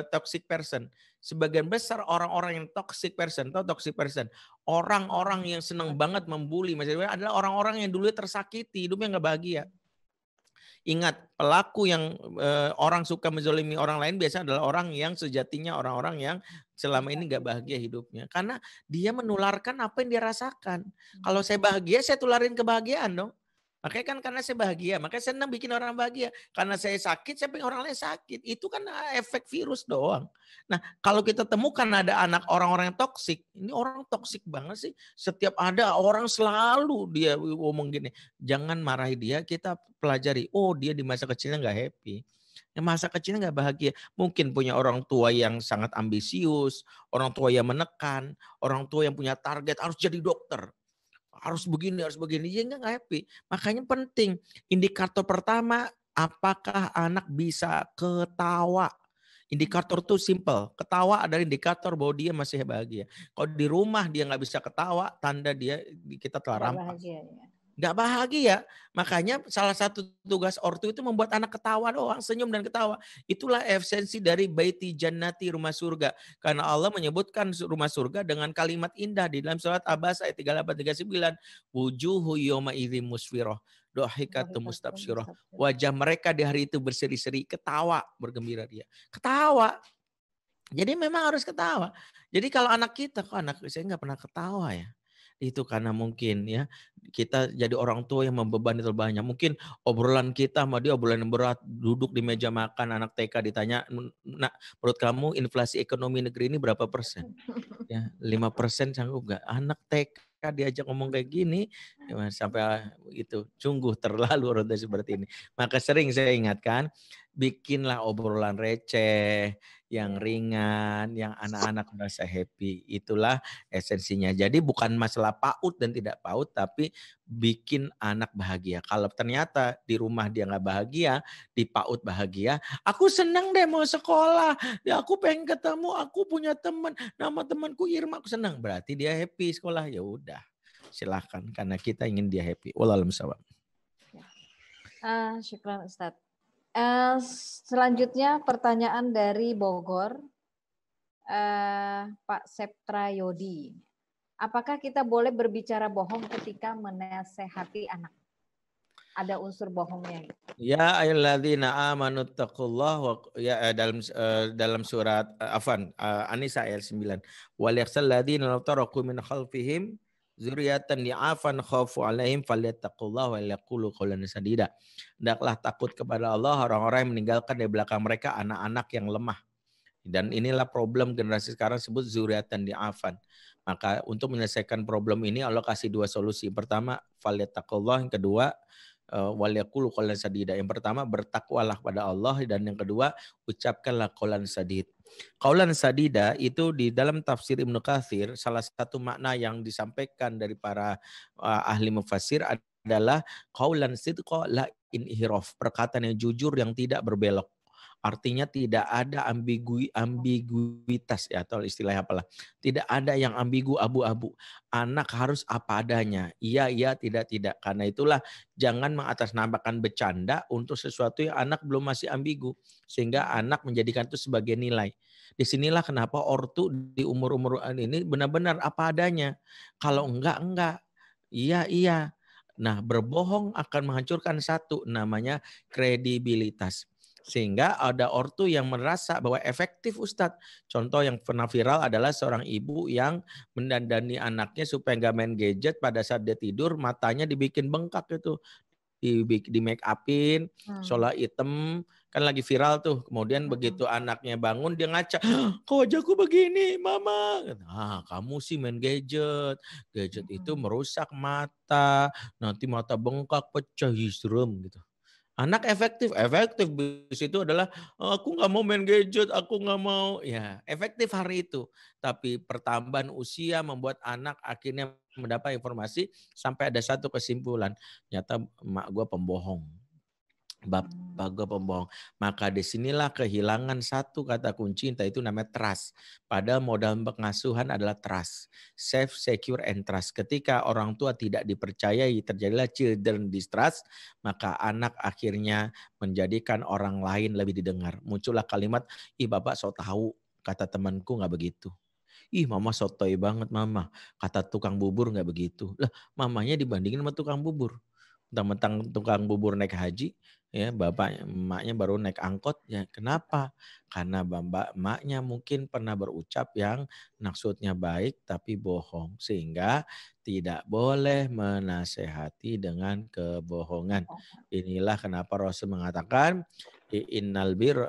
toxic person. Sebagian besar orang-orang yang toxic person, orang-orang yang senang banget membuli, adalah orang-orang yang dulu tersakiti, hidupnya nggak bahagia. Ingat, pelaku yang orang suka menzalimi orang lain biasanya adalah orang yang sejatinya orang-orang yang selama ini nggak bahagia hidupnya. Karena dia menularkan apa yang dia rasakan. Kalau saya bahagia, saya tularin kebahagiaan dong. Makanya kan karena saya bahagia, makanya saya senang bikin orang bahagia. Karena saya sakit, saya pengen orang lain sakit. Itu kan efek virus doang. Nah, kalau kita temukan ada anak orang-orang yang toksik, ini orang toksik banget sih. Setiap ada orang selalu dia ngomong gini, jangan marahi dia, kita pelajari. Oh, dia di masa kecilnya nggak happy. Masa kecilnya nggak bahagia. Mungkin punya orang tua yang sangat ambisius, orang tua yang menekan, orang tua yang punya target harus jadi dokter. Harus begini, dia nggak happy. Makanya penting, indikator pertama, apakah anak bisa ketawa? Indikator itu simple, ketawa adalah indikator bahwa dia masih bahagia. Kalau di rumah dia nggak bisa ketawa, tanda kita telah rampas. Nggak bahagia. Makanya salah satu tugas ortu itu membuat anak ketawa doang, senyum dan ketawa. Itulah esensi dari baiti jannati, rumah surga. Karena Allah menyebutkan rumah surga dengan kalimat indah di dalam surat Abbas ayat 38-39. Wujuhu yawma idzin musfirah, dhahikatun mustabsyirah. Wajah mereka di hari itu berseri-seri, ketawa, bergembira dia. Ketawa. Jadi memang harus ketawa. Jadi kalau anak kita, kok anak saya nggak pernah ketawa ya. Itu karena mungkin ya kita jadi orang tua yang membebani terlalu banyak. Mungkin obrolan kita sama dia obrolan yang berat, duduk di meja makan anak TK ditanya, "Nak, menurut kamu inflasi ekonomi negeri ini berapa persen?" Ya, 5% sanggup nggak? Anak TK diajak ngomong kayak gini, ya, sampai itu sungguh terlalu orang seperti ini. Maka sering saya ingatkan, bikinlah obrolan receh, yang ringan, yang anak-anak merasa happy. Itulah esensinya. Jadi bukan masalah PAUD dan tidak PAUD, tapi bikin anak bahagia. Kalau ternyata di rumah dia nggak bahagia, di PAUD bahagia, aku senang deh mau sekolah, ya aku pengen ketemu, aku punya teman, nama temanku Irma, aku senang. Berarti dia happy sekolah, ya udah silahkan. Karena kita ingin dia happy. Wallahualam shawab. Syukran Ustadz. Selanjutnya pertanyaan dari Bogor, Pak Septra Yodi. Apakah kita boleh berbicara bohong ketika menasehati anak? ada unsur bohongnya. Ya ayyuhalladzina amanu taqullah wa ya dalam surat An-Nisa ayat 9. Wal yakhshal ladzina law taraku min khalfihim dzurriyyatan li'afan khafu 'alaihim falyattaqullaha wa yaqulu qawlan sadida. Hendaklah takut kepada Allah orang-orang yang meninggalkan di belakang mereka anak-anak yang lemah. Dan inilah problem generasi sekarang sebut dzurriyyatan li'afan. Maka untuk menyelesaikan problem ini Allah kasih dua solusi. Pertama, falyattaqullah, yang kedua walyaqulu qawlan sadida. Yang pertama bertakwalah pada Allah dan yang kedua ucapkanlah qawlan sadid. Qawlan sadida itu di dalam tafsir Ibnu Katsir salah satu makna yang disampaikan dari para ahli mufassir adalah qawlan sidqa la inhiraf, perkataan yang jujur yang tidak berbelok. Artinya tidak ada ambiguitas ya atau istilahnya apalah. Tidak ada yang ambigu abu-abu. Anak harus apa adanya. Iya, tidak. Karena itulah jangan mengatasnamakan bercanda untuk sesuatu yang anak belum masih ambigu. Sehingga anak menjadikan itu sebagai nilai. Disinilah kenapa ortu di umur-umur ini benar-benar apa adanya. Kalau enggak. Iya. Nah, berbohong akan menghancurkan satu namanya kredibilitas. Sehingga ada ortu yang merasa bahwa efektif Ustadz. Contoh yang pernah viral adalah seorang ibu yang mendandani anaknya supaya nggak main gadget pada saat dia tidur, matanya dibikin bengkak itu. Di make upin, sholat hitam, kan lagi viral tuh. Kemudian begitu anaknya bangun dia ngaca, kok wajahku begini mama. Kamu sih main gadget. Gadget itu merusak mata, nanti mata bengkak, pecah, serem gitu. Anak efektif di situ adalah aku nggak mau main gadget, aku nggak mau, ya efektif hari itu. Tapi pertambahan usia membuat anak akhirnya mendapat informasi sampai ada satu kesimpulan, ternyata emak gue pembohong, bapak gue pembohong. Maka disinilah kehilangan satu kata kunci, entah itu namanya trust. Padahal modal pengasuhan adalah trust, safe, secure, and trust. Ketika orang tua tidak dipercayai, terjadilah children distrust, maka anak akhirnya menjadikan orang lain lebih didengar. Muncullah kalimat, ih bapak sok tahu, kata temanku nggak begitu. Ih mama sotoy banget mama, kata tukang bubur nggak begitu. Lah mamanya dibandingin sama tukang bubur. Mentang-mentang tukang bubur naik haji, ya bapak emaknya baru naik angkot, ya kenapa? Karena emaknya mungkin pernah berucap yang maksudnya baik tapi bohong, sehingga tidak boleh menasehati dengan kebohongan. Inilah kenapa Rasul mengatakan innal bir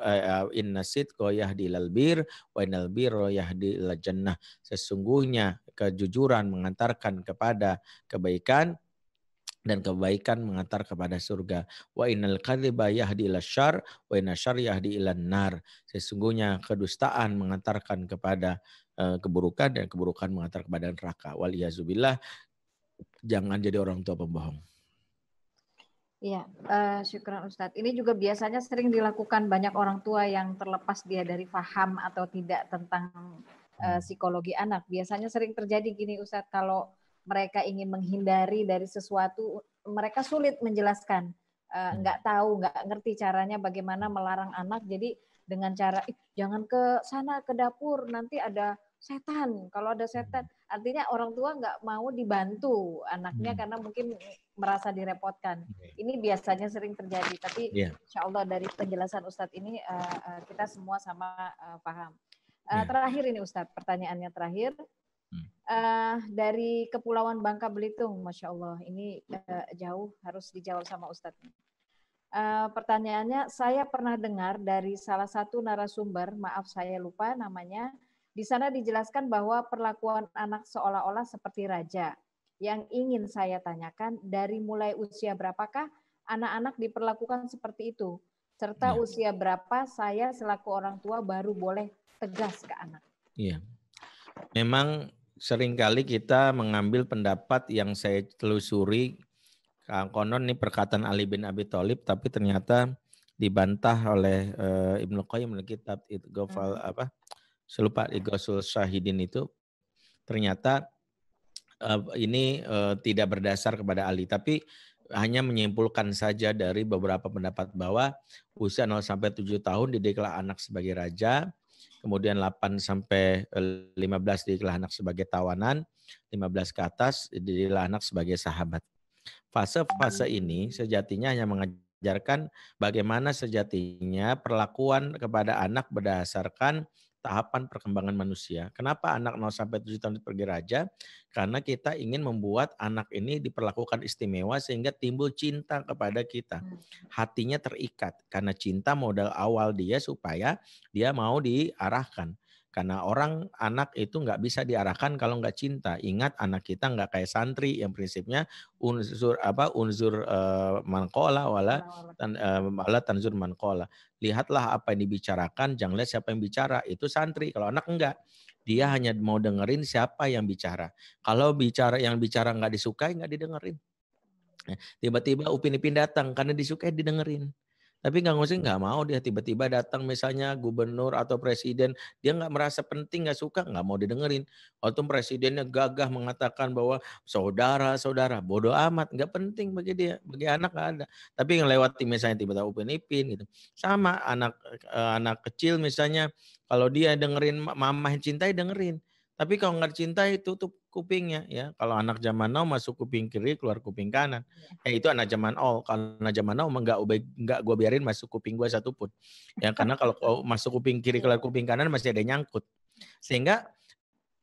inna sidqa yahdi ilal bir wa innal birra yahdi ilal jannah. Sesungguhnya kejujuran mengantarkan kepada kebaikan dan kebaikan mengantar kepada surga. Wa innal kadhiba yahdi ila syarr wa inna syarr yahdi ilan nar. Sesungguhnya kedustaan mengantarkan kepada keburukan dan keburukan mengantar kepada neraka. Waliyazubillah, jangan jadi orang tua pembohong. Iya, syukran Ustadz. Ini juga biasanya sering dilakukan banyak orang tua yang terlepas dia dari paham atau tidak tentang psikologi anak. Biasanya sering terjadi gini Ustadz, kalau mereka ingin menghindari dari sesuatu, mereka sulit menjelaskan, nggak tahu, nggak ngerti caranya bagaimana melarang anak. Jadi dengan cara jangan ke sana ke dapur, nanti ada setan. Kalau ada setan, artinya orang tua nggak mau dibantu anaknya karena mungkin merasa direpotkan. Ini biasanya sering terjadi. Tapi insya Allah dari penjelasan Ustadz ini kita semua sama paham. Terakhir ini Ustadz, pertanyaannya terakhir. Dari Kepulauan Bangka Belitung, Masya Allah, ini jauh, harus dijawab sama Ustadz. Pertanyaannya, saya pernah dengar dari salah satu narasumber, maaf saya lupa namanya, di sana dijelaskan bahwa perlakuan anak seolah-olah seperti raja. Yang ingin saya tanyakan, dari mulai usia berapakah anak-anak diperlakukan seperti itu? Serta usia berapa saya selaku orang tua baru boleh tegas ke anak? Iya, memang seringkali kita mengambil pendapat yang saya telusuri, konon ini perkataan Ali bin Abi Thalib, tapi ternyata dibantah oleh Ibnu Qayyim dalam kitab Ighasul Ighasul Syahidin itu. Ternyata ini tidak berdasar kepada Ali, tapi hanya menyimpulkan saja dari beberapa pendapat bahwa usia 0 sampai 7 tahun didiklah anak sebagai raja. Kemudian 8 sampai 15 didiklah anak sebagai tawanan, 15 ke atas didiklah anak sebagai sahabat. Fase-fase ini sejatinya hanya mengajarkan bagaimana sejatinya perlakuan kepada anak berdasarkan tahapan perkembangan manusia. Kenapa anak 0 sampai 7 tahun dipergi raja? Karena kita ingin membuat anak ini diperlakukan istimewa sehingga timbul cinta kepada kita. Hatinya terikat karena cinta modal awal dia supaya dia mau diarahkan. Karena anak itu nggak bisa diarahkan kalau nggak cinta. Ingat anak kita nggak kayak santri yang prinsipnya unsur manqola wala tanzur manqola. Lihatlah apa yang dibicarakan, jangan lihat siapa yang bicara. Itu santri. Kalau anak enggak, dia hanya mau dengerin siapa yang bicara. Kalau yang bicara nggak disukai, nggak didengerin. Tiba-tiba Upin Ipin datang karena disukai didengerin. Tapi Kang Hussein nggak mau, dia tiba-tiba datang misalnya gubernur atau presiden, dia nggak merasa penting, nggak suka, nggak mau didengerin. Waktu presidennya gagah mengatakan bahwa saudara-saudara, bodoh amat, nggak penting bagi dia, bagi anak nggak ada. Tapi yang lewati misalnya tiba-tiba Upin Ipin gitu. Sama anak kecil misalnya, kalau dia dengerin mama yang cintai dengerin. Tapi kalau nggak cintai tutup kupingnya ya. Kalau anak zaman now masuk kuping kiri keluar kuping kanan. Itu anak zaman all. Kalau anak zaman now enggak gue biarin masuk kuping gue satupun. Ya karena kalau masuk kuping kiri keluar kuping kanan masih ada yang nyangkut. Sehingga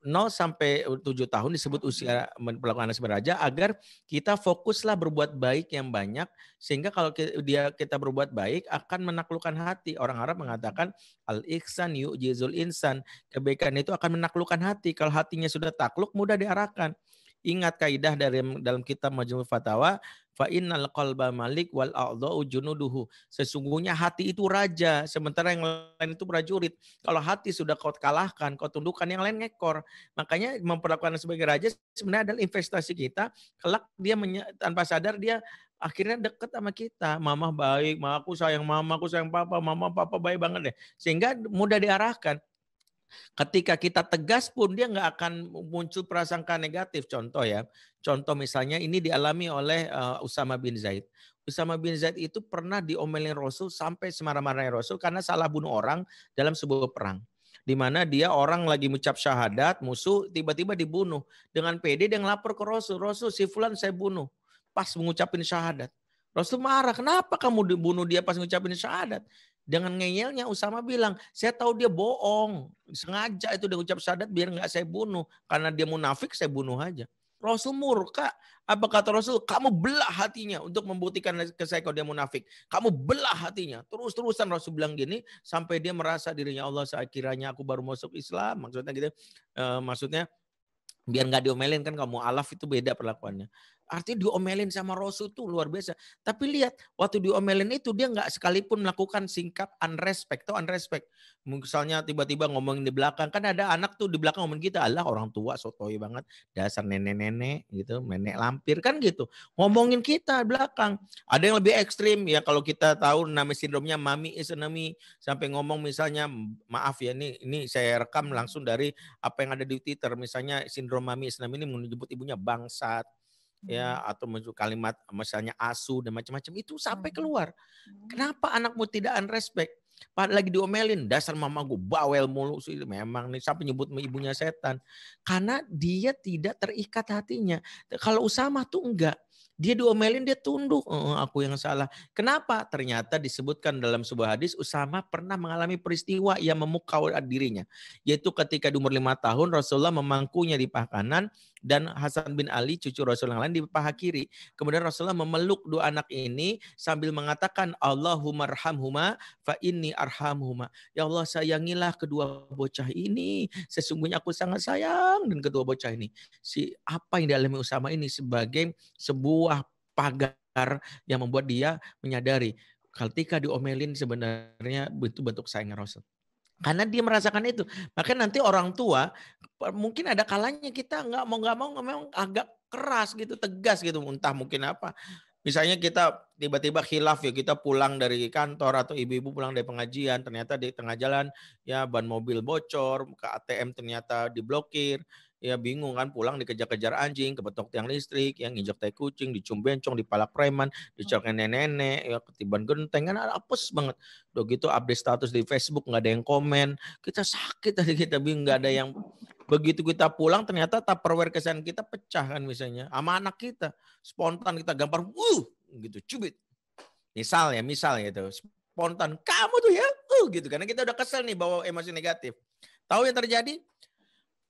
0 sampai 7 tahun disebut usia perlakuan anak sebagai raja agar kita fokuslah berbuat baik yang banyak sehingga kalau kita berbuat baik akan menaklukkan hati. Orang Arab mengatakan al-ihsan yu'jizul insan. Kebaikan itu akan menaklukkan hati. Kalau hatinya sudah takluk mudah diarahkan. Ingat kaidah dalam kitab Majmu' Fatawa, fa innal qalba malik wal a'dha'u junuduhu. Sesungguhnya hati itu raja, sementara yang lain itu prajurit. Kalau hati sudah kau kalahkan, kau tundukkan, yang lain ngekor. Makanya memperlakukan sebagai raja sebenarnya adalah investasi kita. Kelak dia tanpa sadar dia akhirnya dekat sama kita. Mama baik, aku sayang mama, aku sayang papa, mama papa baik banget deh. Sehingga mudah diarahkan. Ketika kita tegas pun dia nggak akan muncul prasangka negatif. Contoh ya, contoh misalnya ini dialami oleh Usama bin Zaid. Usama bin Zaid itu pernah diomelin Rasul sampai semarah-marahnya Rasul karena salah bunuh orang dalam sebuah perang. Di mana dia orang lagi mengucap syahadat, musuh tiba-tiba dibunuh. Dengan pede dia ngelapor ke Rasul, Rasul si fulan saya bunuh pas mengucapin syahadat. Rasul marah, kenapa kamu dibunuh dia pas mengucapin syahadat? Dengan ngeyelnya Usama bilang, saya tahu dia bohong. Sengaja itu dia ucap syahadat biar nggak saya bunuh. Karena dia munafik saya bunuh aja. Rasul murka. Apa kata Rasul? Kamu belah hatinya untuk membuktikan ke saya kalau dia munafik. Kamu belah hatinya. Terus-terusan Rasul bilang gini. Sampai dia merasa dirinya Allah sekiranya aku baru masuk Islam. Maksudnya gitu. Maksudnya biar nggak diomelin kan kamu alaf itu beda perlakuannya. Artinya diomelin sama Rasul tuh luar biasa. Tapi lihat waktu diomelin itu dia nggak sekalipun melakukan sikap unrespect atau unrespect. Misalnya tiba-tiba ngomongin di belakang. Kan ada anak tuh di belakang ngomongin kita. Allah orang tua sotoy banget. Dasar nenek-nenek gitu. Nenek lampir kan gitu. Ngomongin kita di belakang. Ada yang lebih ekstrim ya kalau kita tahu nama sindromnya mami is enemy. Sampai ngomong misalnya maaf ya ini saya rekam langsung dari apa yang ada di Twitter. Misalnya sindrom mami is enemy ini menyebut ibunya bangsat. Ya atau kalimat misalnya asu dan macam-macam itu sampai keluar. Kenapa anakmu tidak unrespect? Lagi diomelin, dasar mama gue bawel mulu sih, memang nih sampai nyebut ibunya setan. Karena dia tidak terikat hatinya. Kalau Usama tuh enggak. Dia diomelin dia tunduk, aku yang salah. Kenapa? Ternyata disebutkan dalam sebuah hadis Usama pernah mengalami peristiwa yang memukau dirinya. Yaitu ketika di umur 5 tahun Rasulullah memangkunya di paha kanan dan Hasan bin Ali cucu Rasul yang lain di paha kiri. Kemudian Rasulullah memeluk dua anak ini sambil mengatakan Allahumma arhamhuma fa inni arhamhuma. Ya Allah sayangilah kedua bocah ini. Sesungguhnya aku sangat sayang dengan kedua bocah ini. Apa yang dialami Usama ini sebagai sebuah pagar yang membuat dia menyadari ketika diomelin sebenarnya itu bentuk sayangnya Rasul. Karena dia merasakan itu. Makanya nanti orang tua mungkin ada kalanya kita nggak mau memang agak keras gitu, tegas gitu. Entah mungkin apa. Misalnya kita tiba-tiba khilaf ya, kita pulang dari kantor atau ibu-ibu pulang dari pengajian, ternyata di tengah jalan ya ban mobil bocor, ke ATM ternyata diblokir. Ya bingung kan, pulang dikejar-kejar anjing, kebetok tiang listrik, yang injak tai kucing, dicium bencong, dipalak preman, dicolok nenek-nenek, ya ketiban genteng, kan apes banget. Udah gitu update status di Facebook nggak ada yang komen, kita sakit tadi, kita bingung nggak ada yang Begitu kita pulang ternyata Tupperware kesayangan kita pecah kan misalnya. Sama anak kita. Spontan kita gampar, gitu, cubit. Misal gitu. Spontan, kamu tuh ya, gitu. Karena kita udah kesel nih bawa emosi negatif. Tahu yang terjadi?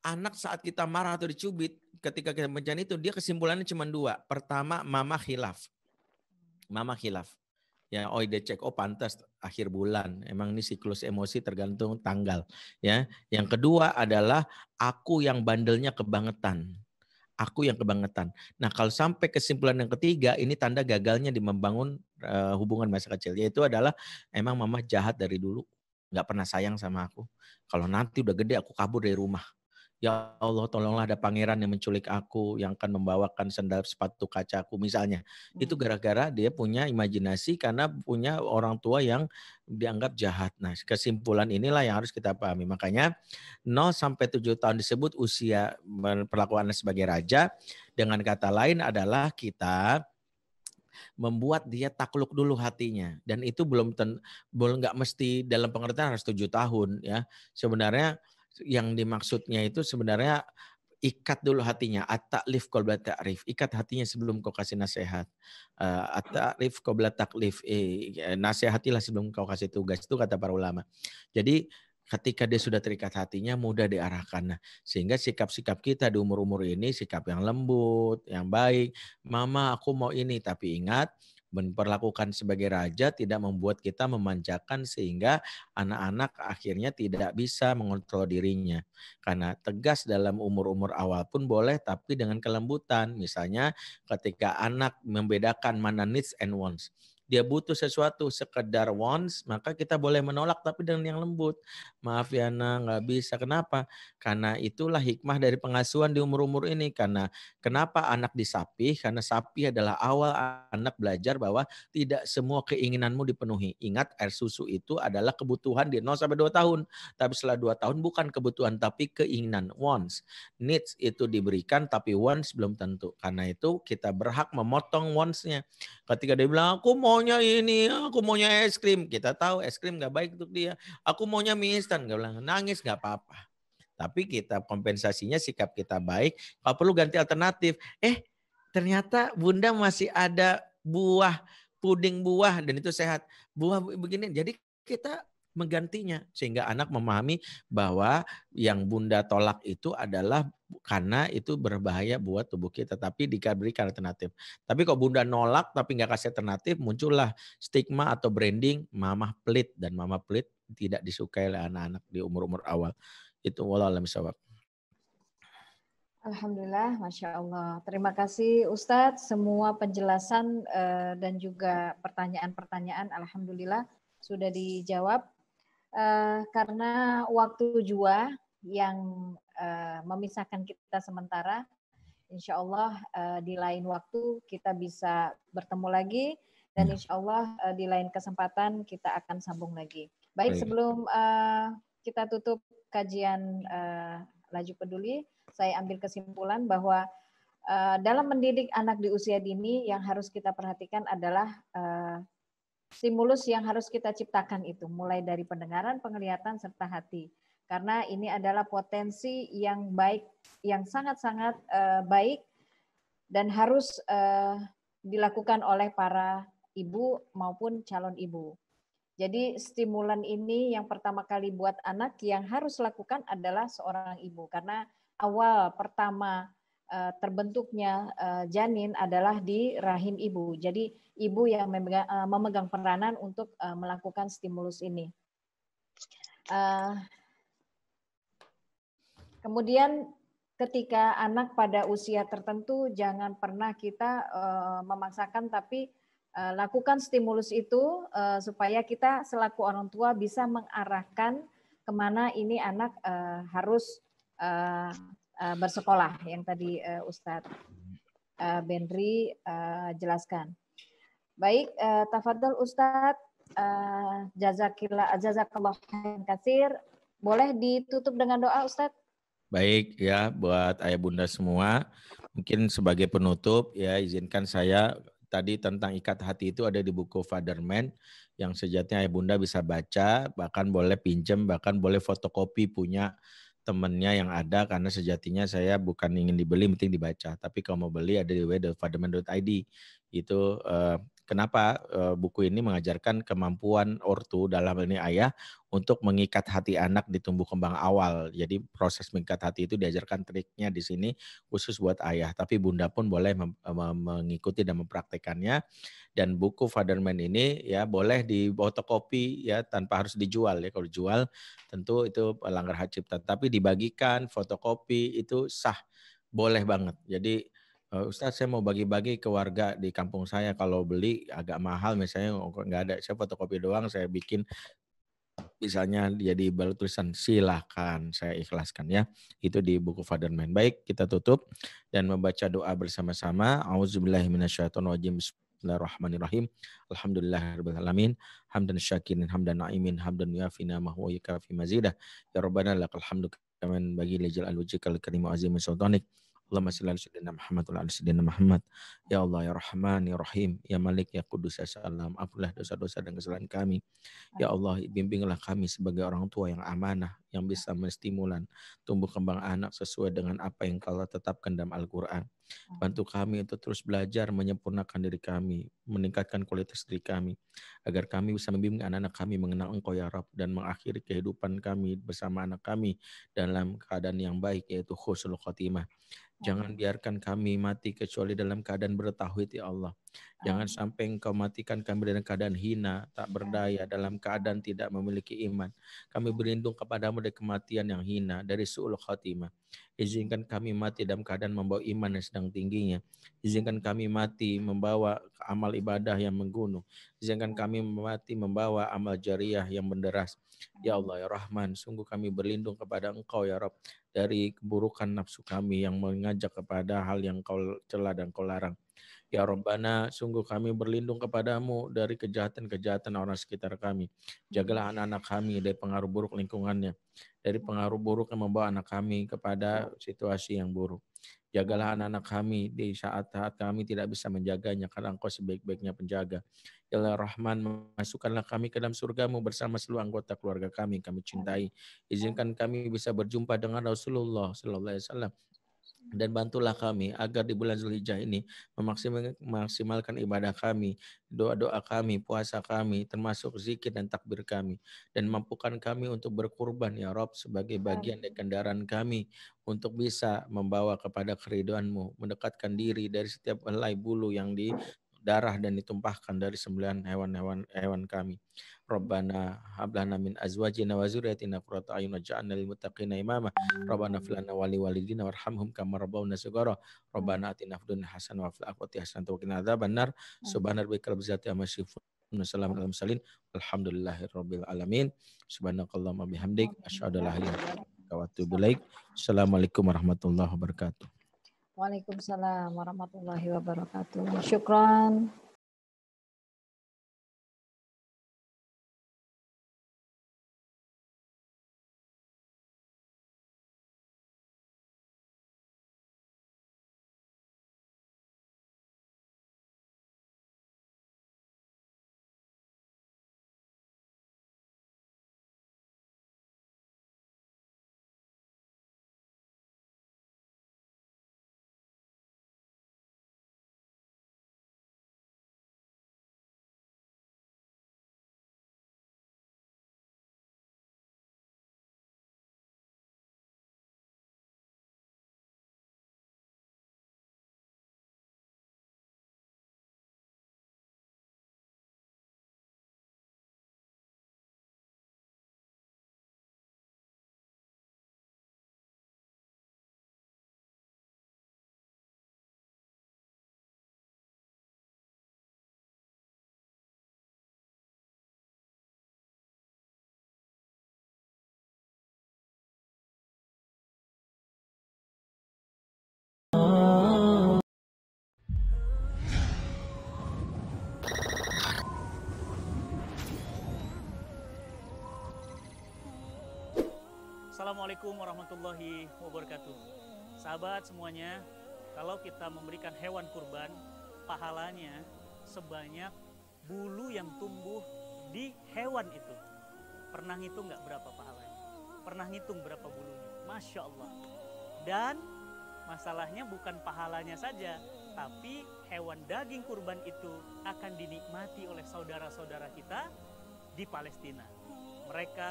Anak saat kita marah atau dicubit, ketika kita bencana itu, dia kesimpulannya cuma 2. Pertama, mama khilaf. Ya, dia cek, pantas akhir bulan. Emang ini siklus emosi tergantung tanggal. Ya, yang kedua adalah aku yang bandelnya kebangetan. Nah, kalau sampai kesimpulan yang ketiga, ini tanda gagalnya di membangun hubungan masa kecil. Yaitu adalah emang mama jahat dari dulu, nggak pernah sayang sama aku. Kalau nanti udah gede aku kabur dari rumah. Ya Allah, tolonglah ada pangeran yang menculik aku, yang akan membawakan sendal sepatu kacaku misalnya. Itu gara-gara dia punya imajinasi karena punya orang tua yang dianggap jahat. Nah, kesimpulan inilah yang harus kita pahami. Makanya 0 sampai 7 tahun disebut usia perlakuannya sebagai raja. Dengan kata lain adalah kita membuat dia takluk dulu hatinya. Dan itu belum nggak mesti dalam pengertian harus 7 tahun ya. Sebenarnya yang dimaksudnya itu sebenarnya ikat dulu hatinya. At-ta'lif qabla ta'rif. Ikat hatinya sebelum kau kasih nasihat. At-ta'rif qabla taklif. Nasihatilah sebelum kau kasih tugas. Itu kata para ulama. Jadi ketika dia sudah terikat hatinya, mudah diarahkan. Sehingga sikap-sikap kita di umur-umur ini, sikap yang lembut, yang baik. Mama, aku mau ini. Tapi ingat, memperlakukan sebagai raja tidak membuat kita memanjakan sehingga anak-anak akhirnya tidak bisa mengontrol dirinya. Karena tegas dalam umur-umur awal pun boleh, tapi dengan kelembutan. Misalnya ketika anak membedakan mana needs and wants. Dia butuh sesuatu sekedar wants, maka kita boleh menolak tapi dengan yang lembut. Maaf ya nak, nggak bisa. Kenapa? Karena itulah hikmah dari pengasuhan di umur-umur ini. Karena kenapa anak disapih? Karena sapi adalah awal anak belajar bahwa tidak semua keinginanmu dipenuhi. Ingat, air susu itu adalah kebutuhan di 0 sampai 2 tahun. Tapi setelah 2 tahun bukan kebutuhan tapi keinginan, wants. Needs itu diberikan tapi wants belum tentu. Karena itu kita berhak memotong wants-nya. Ketika dia bilang, aku maunya ini, aku maunya es krim. Kita tahu es krim gak baik untuk dia. Aku maunya mie instan. Dia bilang, nangis gak apa-apa. Tapi kita kompensasinya sikap kita baik. Kalau perlu ganti alternatif. Ternyata bunda masih ada buah, puding buah. Dan itu sehat. Buah begini. Jadi kita menggantinya. Sehingga anak memahami bahwa yang bunda tolak itu adalah karena itu berbahaya buat tubuh kita. Tapi diberikan alternatif. Tapi kalau bunda nolak tapi nggak kasih alternatif, muncullah stigma atau branding mama pelit. Dan mama pelit tidak disukai oleh anak-anak di umur-umur awal. Itu wallahu a'lam bishawab. Alhamdulillah, Masya Allah. Terima kasih Ustadz. Semua penjelasan dan juga pertanyaan-pertanyaan Alhamdulillah sudah dijawab. Karena waktu jua yang memisahkan kita sementara, insya Allah di lain waktu kita bisa bertemu lagi dan insya Allah di lain kesempatan kita akan sambung lagi. Baik, sebelum kita tutup kajian Laju Peduli, saya ambil kesimpulan bahwa dalam mendidik anak di usia dini yang harus kita perhatikan adalah stimulus yang harus kita ciptakan itu, mulai dari pendengaran, penglihatan, serta hati. Karena ini adalah potensi yang baik, yang sangat-sangat baik dan harus dilakukan oleh para ibu maupun calon ibu. Jadi stimulan ini yang pertama kali buat anak yang harus lakukan adalah seorang ibu. Karena awal pertama terbentuknya janin adalah di rahim ibu. Jadi ibu yang memegang peranan untuk melakukan stimulus ini. Kemudian ketika anak pada usia tertentu jangan pernah kita memaksakan, tapi lakukan stimulus itu supaya kita selaku orang tua bisa mengarahkan kemana ini anak harus bersekolah yang tadi Ustadz Benri jelaskan. Baik, tafadhol Ustadz, jazakallah khairan katsir. Boleh ditutup dengan doa Ustadz? Baik ya, buat ayah bunda semua, mungkin sebagai penutup ya izinkan saya tadi tentang ikat hati itu ada di buku Fatherman yang sejatinya ayah bunda bisa baca, bahkan boleh pinjam, bahkan boleh fotokopi punya temennya yang ada, karena sejatinya saya bukan ingin dibeli, penting dibaca. Tapi kalau mau beli ada di www.fatherman.id. Itu kenapa buku ini mengajarkan kemampuan ortu dalam hal ini ayah untuk mengikat hati anak di tumbuh kembang awal. Jadi proses mengikat hati itu diajarkan triknya di sini khusus buat ayah. Tapi bunda pun boleh mengikuti dan mempraktekannya. Dan buku Fatherman ini ya boleh di fotokopi ya tanpa harus dijual ya. Kalau dijual tentu itu pelanggar hak cipta. Tapi dibagikan fotokopi itu sah, boleh banget. Jadi Ustaz, saya mau bagi-bagi ke warga di kampung saya. Kalau beli agak mahal misalnya nggak ada, saya fotokopi doang, saya bikin misalnya jadi balut tulisan silakan, saya ikhlaskan ya. Itu di buku Fatherman. Baik, kita tutup dan membaca doa bersama-sama. Auzubillahiminasyaitonirrajim. Bismillahirrahmanirrahim. Alhamdulillahirabbil alamin. Hamdan syakirin, hamdan na'imin, hamdan yuafi ni'amahu wa yukafi mazidah. Ya Rabbana lakal hamdu kaman bagi lijal al-wajhikal karimu azimu sultanik. Allahumma salli ala sayyidina Muhammad wa ala sayyidina Muhammad. Ya Allah, ya Rahman, ya Rahim, ya Malik, ya Kudus, ya Salam. Ampunilah dosa-dosa dan kesalahan kami. Ya Allah, bimbinglah kami sebagai orang tua yang amanah, yang bisa menstimulan tumbuh kembang anak sesuai dengan apa yang Kau tetapkan dalam Al-Quran. Bantu kami untuk terus belajar, menyempurnakan diri kami, meningkatkan kualitas diri kami, agar kami bisa membimbing anak-anak kami mengenal Engkau ya Rabb, dan mengakhiri kehidupan kami bersama anak kami dalam keadaan yang baik, yaitu husnul khotimah. Jangan biarkan kami mati kecuali dalam keadaan bertauhid ya Allah. Jangan sampai Engkau matikan kami dalam keadaan hina, tak berdaya, dalam keadaan tidak memiliki iman. Kami berlindung kepadamu dari kematian yang hina, dari su'ul khatimah. Izinkan kami mati dalam keadaan membawa iman yang sedang tingginya. Izinkan kami mati membawa amal ibadah yang menggunung. Izinkan kami mati membawa amal jariah yang menderas. Ya Allah ya Rahman, sungguh kami berlindung kepada Engkau ya Rabb, dari keburukan nafsu kami yang mengajak kepada hal yang Kau cela dan Kau larang. Ya Rabbana, sungguh kami berlindung kepadamu dari kejahatan-kejahatan orang sekitar kami. Jagalah anak-anak kami dari pengaruh buruk lingkungannya, dari pengaruh buruk yang membawa anak kami kepada situasi yang buruk. Jagalah anak-anak kami di saat-saat kami tidak bisa menjaganya, karena Engkau sebaik-baiknya penjaga. Ya Allah Rahman, masukkanlah kami ke dalam surgamu bersama seluruh anggota keluarga kami cintai. Izinkan kami bisa berjumpa dengan Rasulullah Sallallahu Alaihi Wasallam. Dan bantulah kami agar di bulan Zulhijjah ini memaksimalkan ibadah kami, doa-doa kami, puasa kami, termasuk zikir dan takbir kami. Dan mampukan kami untuk berkurban ya Rob sebagai bagian dari kendaraan kami untuk bisa membawa kepada keridhaan-Mu, mendekatkan diri dari setiap helai bulu yang di darah dan ditumpahkan dari sembilan hewan kami. Rabbana hablana min azwajina wa zurriyyatina qurrata a'yun waj'alna lil muttaqina imama. Rabbana fil lana wa liwalidina warhamhum kama rabbawna shighara. Rabbana atina fid dunya hasanah wa fil akhirati hasanah wa qina adzabannar. Subhana rabbika rabbil izzati amma yasifun. Wassalamu ala mursalin. Alhamdulillahirabbil alamin. Subhanakallahumma bihamdik asyhadu an la ilaha illa anta wa atubu ilaik. Assalamualaikum warahmatullahi wabarakatuh. Waalaikumsalam warahmatullahi wabarakatuh. Syukran. Assalamualaikum warahmatullahi wabarakatuh. Sahabat semuanya, kalau kita memberikan hewan kurban, pahalanya sebanyak bulu yang tumbuh di hewan itu. Pernah ngitung nggak berapa pahalanya? Pernah ngitung berapa bulunya? Masya Allah. Dan masalahnya bukan pahalanya saja, tapi hewan daging kurban itu akan dinikmati oleh saudara-saudara kita di Palestina. Mereka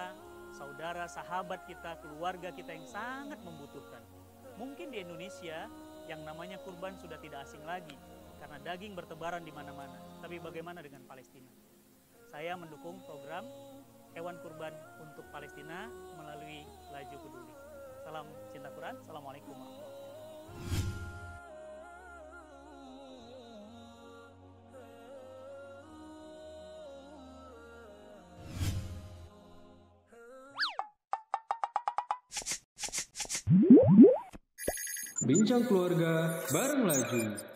saudara, sahabat kita, keluarga kita yang sangat membutuhkan. Mungkin di Indonesia yang namanya kurban sudah tidak asing lagi karena daging bertebaran di mana-mana. Tapi bagaimana dengan Palestina? Saya mendukung program hewan kurban untuk Palestina melalui Laju Peduli. Salam cinta Quran. Assalamualaikum warahmatullahi wabarakatuh. Bincang keluarga bareng Laju.